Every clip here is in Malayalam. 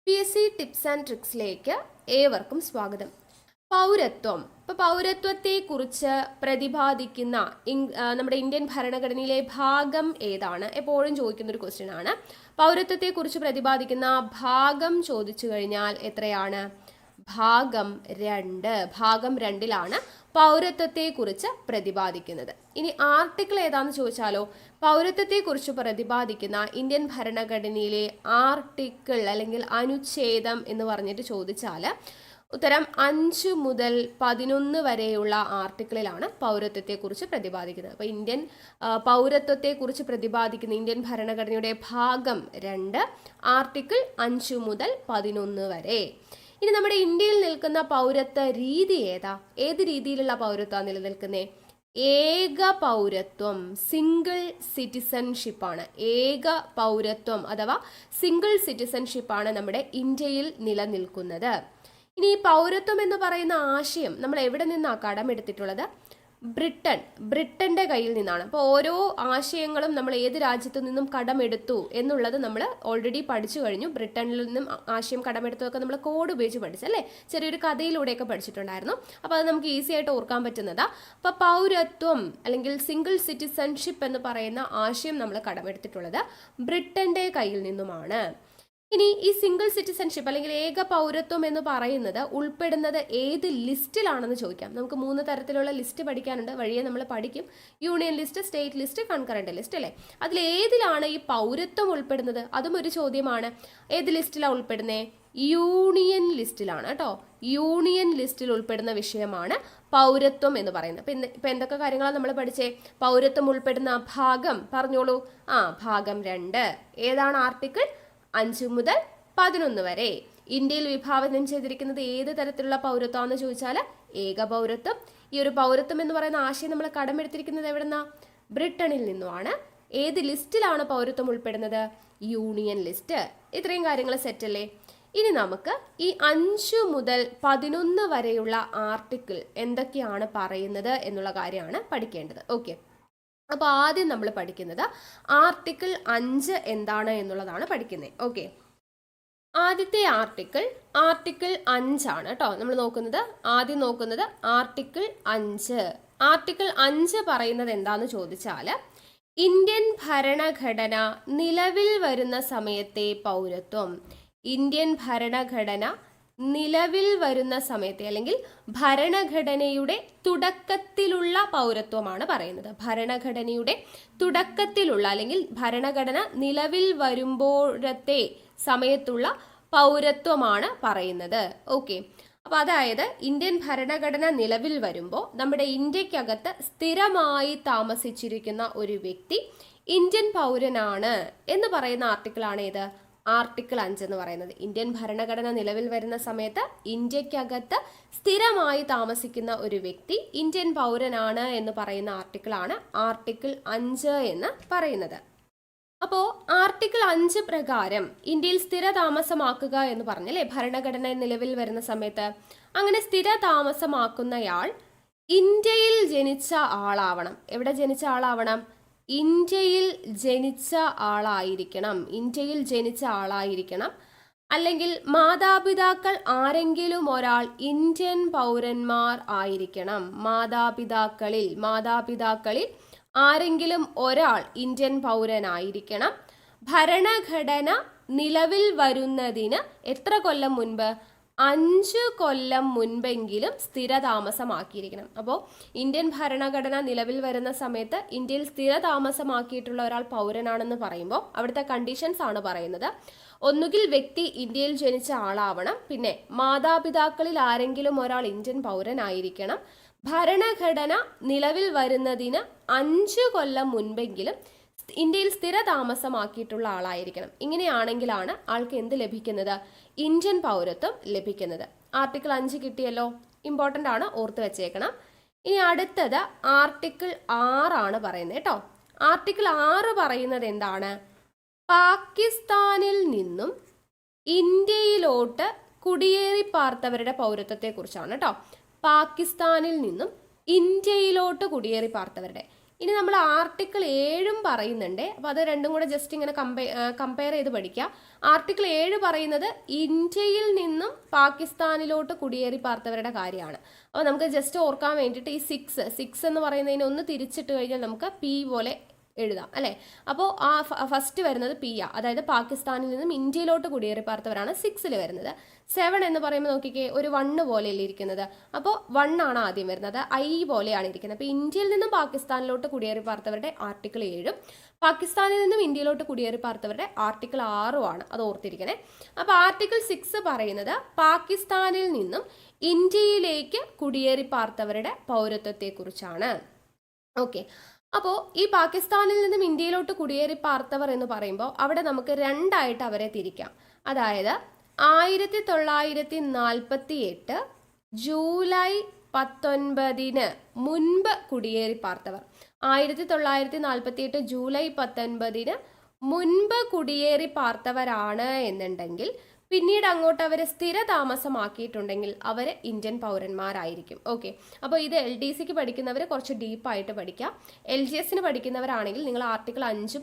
PSC ടിപ്സ് ആൻഡ് ട്രിക്സിലേക്ക് ഏവർക്കും സ്വാഗതം. പൗരത്വം. ഇപ്പോൾ പൗരത്വത്തെക്കുറിച്ച് പ്രതിപാദിക്കുന്ന നമ്മുടെ ഇന്ത്യൻ ഭരണഘടനയിലെ ഭാഗം ഏതാണ്? എപ്പോഴും ചോദിക്കുന്ന ഒരു ക്വസ്റ്റ്യൻ ആണ്. പൗരത്വത്തെക്കുറിച്ച് പ്രതിപാദിക്കുന്ന ഭാഗം ചോദിച്ചു കഴിഞ്ഞാൽ എത്രയാണ്? ഭാഗം 2. ഭാഗം 2ലാണ് പൗരത്വത്തെക്കുറിച്ച് പ്രതിപാദിക്കുന്നത്. ഇനി ആർട്ടിക്കിൾ ഏതാണെന്ന് ചോദിച്ചാലോ, പൗരത്വത്തെക്കുറിച്ച് പ്രതിപാദിക്കുന്ന ഇന്ത്യൻ ഭരണഘടനയിലെ ആർട്ടിക്കിൾ അല്ലെങ്കിൽ അനുച്ഛേദം എന്ന് പറഞ്ഞിട്ട് ചോദിച്ചാൽ ഉത്തരം 5 മുതൽ 11 വരെയുള്ള ആർട്ടിക്കിളിലാണ് പൗരത്വത്തെക്കുറിച്ച് പ്രതിപാദിക്കുന്നത്. അപ്പോൾ ഇന്ത്യൻ പൗരത്വത്തെക്കുറിച്ച് പ്രതിപാദിക്കുന്ന ഇന്ത്യൻ ഭരണഘടനയുടെ ഭാഗം 2 ആർട്ടിക്കിൾ 5 മുതൽ 11 വരെ. ഇനി നമ്മുടെ ഇന്ത്യയിൽ നിൽക്കുന്ന പൗരത്വ രീതി ഏത് രീതിയിലുള്ള പൗരത്വമാണ് നിലനിൽക്കുന്നത്? ഏക പൗരത്വം, സിംഗിൾ സിറ്റിസൺഷിപ്പാണ്. ഏക പൗരത്വം അഥവാ സിംഗിൾ സിറ്റിസൺഷിപ്പാണ് നമ്മുടെ ഇന്ത്യയിൽ നിലനിൽക്കുന്നത്. ഇനി ഈ പൗരത്വം എന്ന് പറയുന്ന ആശയം നമ്മൾ എവിടെ നിന്നാണ് കടമെടുത്തിട്ടുള്ളത്? ബ്രിട്ടന്റെ കയ്യിൽ നിന്നാണ്. അപ്പോൾ ഓരോ ആശയങ്ങളും നമ്മൾ ഏത് രാജ്യത്തു നിന്നും കടമെടുത്തു എന്നുള്ളത് നമ്മൾ ഓൾറെഡി പഠിച്ചു കഴിഞ്ഞു. ബ്രിട്ടനിൽ നിന്നും ആശയം കടമെടുത്തതൊക്കെ നമ്മൾ കോഡ് ഉപയോഗിച്ച് പഠിച്ചല്ലേ, ചെറിയൊരു കഥയിലൂടെയൊക്കെ പഠിച്ചിട്ടുണ്ടായിരുന്നു. അപ്പോൾ അത് നമുക്ക് ഈസി ആയിട്ട് ഓർക്കാൻ പറ്റുന്നതാ. അപ്പോൾ പൗരത്വം അല്ലെങ്കിൽ സിംഗിൾ സിറ്റിസൺഷിപ്പ് എന്ന് പറയുന്ന ആശയം നമ്മൾ കടമെടുത്തിട്ടുള്ളത് ബ്രിട്ടന്റെ കയ്യിൽ നിന്നുമാണ്. ഇനി ഈ സിംഗിൾ സിറ്റിസൺഷിപ്പ് അല്ലെങ്കിൽ ഏക പൗരത്വം എന്ന് പറയുന്നത് ഉൾപ്പെടുന്നത് ഏത് ലിസ്റ്റിലാണെന്ന് ചോദിക്കാം. നമുക്ക് 3 തരത്തിലുള്ള ലിസ്റ്റ് പഠിക്കാനുണ്ട്, വഴിയെ നമ്മൾ പഠിക്കും. Union list, state list, concurrent list അല്ലേ. അതിൽ ഏതിലാണ് ഈ പൗരത്വം ഉൾപ്പെടുന്നത്? അതും ഒരു ചോദ്യമാണ്. ഏത് ലിസ്റ്റിലാണ് ഉൾപ്പെടുന്നത്? യൂണിയൻ ലിസ്റ്റിലാണ് കേട്ടോ. യൂണിയൻ ലിസ്റ്റിൽ ഉൾപ്പെടുന്ന വിഷയമാണ് പൗരത്വം എന്ന് പറയുന്നത്. ഇപ്പം എന്തൊക്കെ കാര്യങ്ങളാണ് നമ്മൾ പഠിച്ചേ? പൗരത്വം ഉൾപ്പെടുന്ന ഭാഗം പറഞ്ഞോളൂ. ഭാഗം 2. ഏതാണ് ആർട്ടിക്കിൾ? 5 മുതൽ 11 വരെ. ഇന്ത്യയിൽ വിഭാവനം ചെയ്തിരിക്കുന്നത് ഏത് തരത്തിലുള്ള പൗരത്വമാണെന്ന് ചോദിച്ചാൽ ഏക പൗരത്വം. ഈ ഒരു പൗരത്വം എന്ന് പറയുന്ന ആശയം നമ്മൾ കടമെടുത്തിരിക്കുന്നത് എവിടെന്നാ? ബ്രിട്ടനിൽ നിന്നുമാണ്. ഏത് ലിസ്റ്റിലാണ് പൗരത്വം ഉൾപ്പെടുന്നത്? Union list. ഇത്രയും കാര്യങ്ങൾ സെറ്റല്ലേ. ഇനി നമുക്ക് ഈ 5 മുതൽ 11 വരെയുള്ള ആർട്ടിക്കിൾ എന്തൊക്കെയാണ് പറയുന്നത് എന്നുള്ള കാര്യമാണ് പഠിക്കേണ്ടത്. ഓക്കെ, അപ്പോൾ ആദ്യം നമ്മൾ പഠിക്കുന്നത് ആർട്ടിക്കിൾ 5 എന്താണ് എന്നുള്ളതാണ് പഠിക്കുന്നത്. ഓക്കെ, ആദ്യത്തെ ആർട്ടിക്കിൾ 5 ആണ് കേട്ടോ. നമ്മൾ ആദ്യം നോക്കുന്നത് ആർട്ടിക്കിൾ 5. ആർട്ടിക്കിൾ 5 പറയുന്നത് എന്താന്ന് ചോദിച്ചാൽ ഇന്ത്യൻ ഭരണഘടന നിലവിൽ വരുന്ന സമയത്തെ പൗരത്വം. ഇന്ത്യൻ ഭരണഘടന നിലവിൽ വരുന്ന സമയത്തെ അല്ലെങ്കിൽ ഭരണഘടനയുടെ തുടക്കത്തിലുള്ള പൗരത്വമാണ് പറയുന്നത്. ഭരണഘടനയുടെ തുടക്കത്തിലുള്ള അല്ലെങ്കിൽ ഭരണഘടന നിലവിൽ വരുമ്പോഴത്തെ സമയത്തുള്ള പൗരത്വമാണ് പറയുന്നത്. ഓക്കെ, അപ്പോൾ അതായത് ഇന്ത്യൻ ഭരണഘടന നിലവിൽ വരുമ്പോൾ നമ്മുടെ ഇന്ത്യക്കകത്ത് സ്ഥിരമായി താമസിച്ചിരിക്കുന്ന ഒരു വ്യക്തി ഇന്ത്യൻ പൗരനാണ് എന്ന് പറയുന്ന ആർട്ടിക്കിളാണ് ഏത്? ആർട്ടിക്കിൾ 5 എന്ന് പറയുന്നത്. ഇന്ത്യൻ ഭരണഘടന നിലവിൽ വരുന്ന സമയത്ത് ഇന്ത്യക്കകത്ത് സ്ഥിരമായി താമസിക്കുന്ന ഒരു വ്യക്തി ഇന്ത്യൻ പൗരനാണ് എന്ന് പറയുന്ന ആർട്ടിക്കിളാണ് ആർട്ടിക്കിൾ 5 എന്ന് പറയുന്നത്. അപ്പോൾ ആർട്ടിക്കിൾ 5 പ്രകാരം ഇന്ത്യയിൽ സ്ഥിര താമസമാക്കുക എന്ന് പറഞ്ഞല്ലേ, ഭരണഘടന നിലവിൽ വരുന്ന സമയത്ത്. അങ്ങനെ സ്ഥിര താമസമാക്കുന്നയാൾ ഇന്ത്യയിൽ ജനിച്ച ആളാവണം. എവിടെ ജനിച്ച ആളാവണം? ഇന്ത്യയിൽ ജനിച്ച ആളായിരിക്കണം. ഇന്ത്യയിൽ ജനിച്ച ആളായിരിക്കണം. അല്ലെങ്കിൽ മാതാപിതാക്കൾ ആരെങ്കിലും ഒരാൾ ഇന്ത്യൻ പൗരന്മാർ ആയിരിക്കണം. മാതാപിതാക്കളിൽ ആരെങ്കിലും ഒരാൾ ഇന്ത്യൻ പൗരനായിരിക്കണം. ഭരണഘടന നിലവിൽ വരുന്നതിന് എത്ര കൊല്ലം മുൻപ്? 5 കൊല്ലം മുൻപെങ്കിലും സ്ഥിരതാമസമാക്കിയിരിക്കണം. അപ്പോൾ ഇന്ത്യൻ ഭരണഘടന നിലവിൽ വരുന്ന സമയത്ത് ഇന്ത്യയിൽ സ്ഥിരതാമസമാക്കിയിട്ടുള്ള ഒരാൾ പൗരനാണെന്ന് പറയുമ്പോൾ അവിടുത്തെ കണ്ടീഷൻസ് ആണ് പറയുന്നത്. ഒന്നുകിൽ വ്യക്തി ഇന്ത്യയിൽ ജനിച്ച ആളാവണം, പിന്നെ മാതാപിതാക്കളിൽ ആരെങ്കിലും ഒരാൾ ഇന്ത്യൻ പൗരനായിരിക്കണം, ഭരണഘടന നിലവിൽ വരുന്നതിന് 5 കൊല്ലം മുൻപെങ്കിലും ഇന്ത്യയിൽ സ്ഥിര താമസമാക്കിയിട്ടുള്ള ആളായിരിക്കണം. ഇങ്ങനെയാണെങ്കിലാണ് ആൾക്ക് എന്ത് ലഭിക്കുന്നത്? ഇന്ത്യൻ പൗരത്വം ലഭിക്കുന്നത്. ആർട്ടിക്കിൾ 5 കിട്ടിയല്ലോ, ഇമ്പോർട്ടൻ്റ് ആണ്, ഓർത്ത് വെച്ചേക്കണം. ഇനി അടുത്തത് ആർട്ടിക്കിൾ 6 ആണ് പറയുന്നത് കേട്ടോ. ആർട്ടിക്കിൾ 6 പറയുന്നത് എന്താണ്? പാകിസ്ഥാനിൽ നിന്നും ഇന്ത്യയിലോട്ട് കുടിയേറി പാർത്തവരുടെ പൗരത്വത്തെ കുറിച്ചാണ് കേട്ടോ. പാകിസ്ഥാനിൽ നിന്നും ഇന്ത്യയിലോട്ട് കുടിയേറി പാർത്തവരുടെ. ഇനി നമ്മൾ ആർട്ടിക്കിൾ 7 പറയുന്നുണ്ട്. അപ്പോൾ അത് രണ്ടും കൂടെ ജസ്റ്റ് ഇങ്ങനെ കമ്പയർ ചെയ്ത് പഠിക്കുക. ആർട്ടിക്കിൾ 7 പറയുന്നത് ഇന്ത്യയിൽ നിന്നും പാകിസ്ഥാനിലോട്ട് കുടിയേറി പാർത്തവരുടെ കാര്യമാണ്. അപ്പോൾ നമുക്ക് ജസ്റ്റ് ഓർക്കാൻ വേണ്ടിയിട്ട് ഈ 6 എന്ന് പറയുന്നതിന് ഒന്ന് തിരിച്ചിട്ട് കഴിഞ്ഞാൽ നമുക്ക് പി പോലെ എഴുതാം അല്ലേ. അപ്പോൾ ആ ഫസ്റ്റ് വരുന്നത് പി ആ, അതായത് പാകിസ്ഥാനിൽ നിന്നും ഇന്ത്യയിലോട്ട് കുടിയേറി പാർത്തവരാണ് 6 വരുന്നത്. 7 എന്ന് പറയുമ്പോൾ നോക്കിക്കേ, ഒരു 1 പോലെയല്ലേ ഇരിക്കുന്നത്. അപ്പോൾ 1 ആണ് ആദ്യം വരുന്നത്, ഐ പോലെയാണ് ഇരിക്കുന്നത്. അപ്പോൾ ഇന്ത്യയിൽ നിന്നും പാകിസ്ഥാനിലോട്ട് കുടിയേറി പാർത്തവരുടെ ആർട്ടിക്കിൾ 7, പാകിസ്ഥാനിൽ നിന്നും ഇന്ത്യയിലോട്ട് കുടിയേറി പാർത്തവരുടെ ആർട്ടിക്കിൾ 6 ആണ്. അത് ഓർത്തിരിക്കണേ. അപ്പോൾ ആർട്ടിക്കിൾ 6 പറയുന്നത് പാകിസ്ഥാനിൽ നിന്നും ഇന്ത്യയിലേക്ക് കുടിയേറി പാർത്തവരുടെ പൗരത്വത്തെക്കുറിച്ചാണ്. ഓക്കെ, അപ്പോൾ ഈ പാകിസ്ഥാനിൽ നിന്നും ഇന്ത്യയിലോട്ട് കുടിയേറി പാർത്തവർ എന്ന് പറയുമ്പോൾ അവിടെ നമുക്ക് രണ്ടായിട്ട് അവരെ തിരിക്കാം. അതായത് 1948 ജൂലൈ 19 മുൻപ് കുടിയേറി പാർത്തവർ. 1948 ജൂലൈ 19 മുൻപ് കുടിയേറി പാർത്തവരാണ് എന്നുണ്ടെങ്കിൽ പിന്നീട് അങ്ങോട്ട് അവരെ സ്ഥിര താമസമാക്കിയിട്ടുണ്ടെങ്കിൽ അവർ ഇന്ത്യൻ പൗരന്മാരായിരിക്കും. ഓക്കെ, അപ്പോൾ ഇത് LDCക്ക് പഠിക്കുന്നവർ കുറച്ച് ഡീപ്പായിട്ട് പഠിക്കാം. LGSന് പഠിക്കുന്നവരാണെങ്കിൽ നിങ്ങൾ ആർട്ടിക്കിൾ 5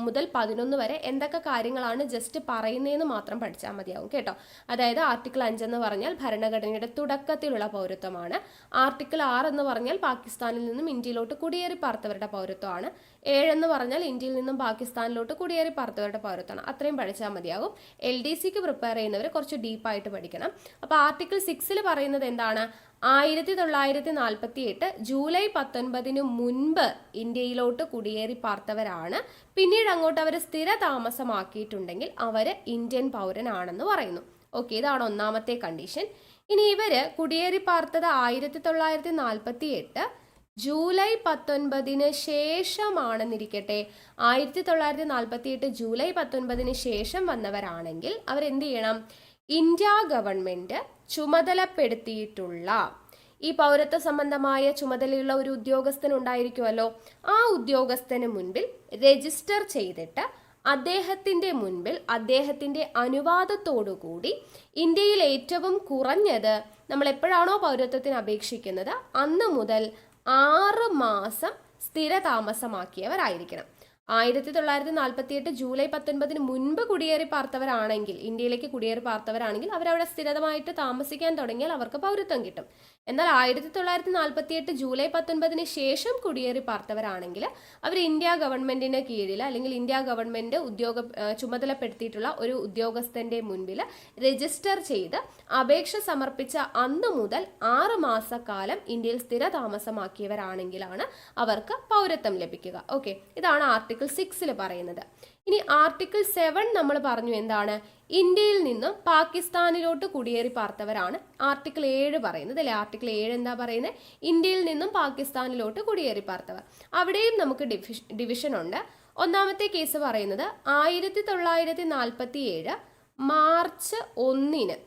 മുതൽ 11 വരെ എന്തൊക്കെ കാര്യങ്ങളാണ് ജസ്റ്റ് പറയുന്നതെന്ന് മാത്രം പഠിച്ചാൽ മതിയാവും കേട്ടോ. അതായത് ആർട്ടിക്കിൾ 5 എന്ന് പറഞ്ഞാൽ ഭരണഘടനയുടെ തുടക്കത്തിലുള്ള പൗരത്വമാണ്. ആർട്ടിക്കിൾ 6 എന്ന് പറഞ്ഞാൽ പാകിസ്ഥാനിൽ നിന്നും ഇന്ത്യയിലോട്ട് കുടിയേറി പാർത്തവരുടെ പൗരത്വമാണ്. 7 എന്ന് പറഞ്ഞാൽ ഇന്ത്യയിൽ നിന്നും പാകിസ്ഥാനിലോട്ട് കുടിയേറി പാർത്തവരുടെ പൗരത്വമാണ്. അത്രയും പഠിച്ചാൽ മതിയാകും. LDCക്ക് പ്രിപ്പയർ ചെയ്യുന്നവർ കുറച്ച് ഡീപ്പായിട്ട് പഠിക്കണം. അപ്പോൾ ആർട്ടിക്കിൾ 6 പറയുന്നത് എന്താണ്? 1948 ജൂലൈ 19 മുൻപ് ഇന്ത്യയിലോട്ട് കുടിയേറി പാർത്തവരാണ്. പിന്നീട് അങ്ങോട്ട് അവർ സ്ഥിര താമസമാക്കിയിട്ടുണ്ടെങ്കിൽ അവർ ഇന്ത്യൻ പൗരനാണെന്ന് പറയുന്നു. ഓക്കെ, ഇതാണ് ഒന്നാമത്തെ കണ്ടീഷൻ. ഇനി ഇവര് കുടിയേറി പാർത്തത് 1948 ജൂലൈ 19 ശേഷമാണെന്നിരിക്കട്ടെ. 1948 ജൂലൈ 19 ശേഷം വന്നവരാണെങ്കിൽ അവരെന്ത് ചെയ്യണം? ഇന്ത്യ ഗവൺമെന്റ് ചുമതലപ്പെടുത്തിയിട്ടുള്ള ഈ പൗരത്വ സംബന്ധമായ ചുമതലയുള്ള ഒരു ഉദ്യോഗസ്ഥൻ ഉണ്ടായിരിക്കുമല്ലോ, ആ ഉദ്യോഗസ്ഥന് മുൻപിൽ രജിസ്റ്റർ ചെയ്തിട്ട് അദ്ദേഹത്തിൻ്റെ മുൻപിൽ അദ്ദേഹത്തിൻ്റെ അനുവാദത്തോടുകൂടി ഇന്ത്യയിൽ ഏറ്റവും കുറഞ്ഞത് നമ്മൾ എപ്പോഴാണോ പൗരത്വത്തിന് അപേക്ഷിക്കുന്നത് അന്ന് മുതൽ 6 മാസം സ്ഥിര താമസമാക്കിയവരായിരിക്കണം. 1948 ജൂലൈ 19 മുൻപ് കുടിയേറി പാർത്തവരാണെങ്കിൽ, ഇന്ത്യയിലേക്ക് കുടിയേറി പാർത്തവരാണെങ്കിൽ അവരവിടെ സ്ഥിരമായിട്ട് താമസിക്കാൻ തുടങ്ങിയാൽ അവർക്ക് പൗരത്വം കിട്ടും. എന്നാൽ 1948 ജൂലൈ 19 ശേഷം കുടിയേറി പാർത്തവരാണെങ്കിൽ അവർ ഇന്ത്യ ഗവൺമെന്റിന് കീഴിൽ അല്ലെങ്കിൽ ഇന്ത്യ ഗവൺമെന്റ് ചുമതലപ്പെടുത്തിയിട്ടുള്ള ഒരു ഉദ്യോഗസ്ഥന്റെ മുൻപിൽ രജിസ്റ്റർ ചെയ്ത് അപേക്ഷ സമർപ്പിച്ച അന്ന് മുതൽ 6 മാസക്കാലം ഇന്ത്യയിൽ സ്ഥിര താമസമാക്കിയവരാണെങ്കിലാണ് അവർക്ക് പൗരത്വം ലഭിക്കുക. ഓക്കെ, ഇതാണ് ആർട്ടിക്കിൾ 6 പറയുന്നത്. ഇനി ആർട്ടിക്കിൾ 7 നമ്മൾ പറഞ്ഞു എന്താണ്? ഇന്ത്യയിൽ നിന്നും പാകിസ്ഥാനിലോട്ട് കുടിയേറി പാർത്തവരാണ് ആർട്ടിക്കിൾ 7 പറയുന്നത് അല്ലെ. ആർട്ടിക്കിൾ 7 എന്താ പറയുന്നത്? ഇന്ത്യയിൽ നിന്നും പാകിസ്ഥാനിലോട്ട് കുടിയേറി പാർത്തവർ. അവിടെയും നമുക്ക് ഡിവിഷൻ ഉണ്ട്. ഒന്നാമത്തെ കേസ് പറയുന്നത് 1947 മാർച്ച് 1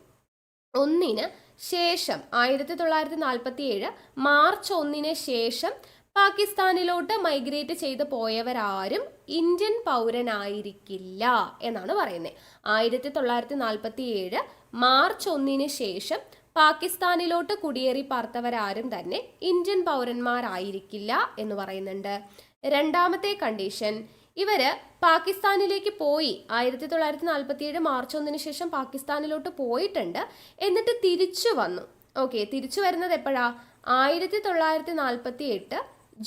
ശേഷം 1947 മാർച്ച് 1 ശേഷം പാകിസ്ഥാനിലോട്ട് മൈഗ്രേറ്റ് ചെയ്ത് പോയവരാരും ഇന്ത്യൻ പൗരനായിരിക്കില്ല എന്നാണ് പറയുന്നത്. 1947 മാർച്ച് 1 ശേഷം പാകിസ്ഥാനിലോട്ട് കുടിയേറി പാർത്തവരാരും തന്നെ ഇന്ത്യൻ പൗരന്മാരായിരിക്കില്ല എന്ന് പറയുന്നുണ്ട്. രണ്ടാമത്തെ കണ്ടീഷൻ, ഇവര് പാകിസ്ഥാനിലേക്ക് പോയി 1947 മാർച്ച് 1 ശേഷം പാകിസ്ഥാനിലോട്ട് പോയിട്ടുണ്ട്, എന്നിട്ട് തിരിച്ചു വന്നു. ഓക്കെ, തിരിച്ചു വരുന്നത് എപ്പോഴാ? 1948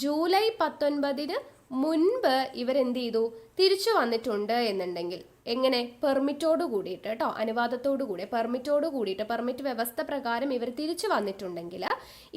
ജൂലൈ 19 മുൻപ് ഇവരെന്ത് ചെയ്തു? തിരിച്ചു വന്നിട്ടുണ്ട് എന്നുണ്ടെങ്കിൽ എങ്ങനെ? പെർമിറ്റോട് കൂടിയിട്ട് കേട്ടോ, അനുവാദത്തോടു കൂടി, പെർമിറ്റോട് കൂടിയിട്ട്, പെർമിറ്റ് വ്യവസ്ഥ പ്രകാരം ഇവർ തിരിച്ചു വന്നിട്ടുണ്ടെങ്കിൽ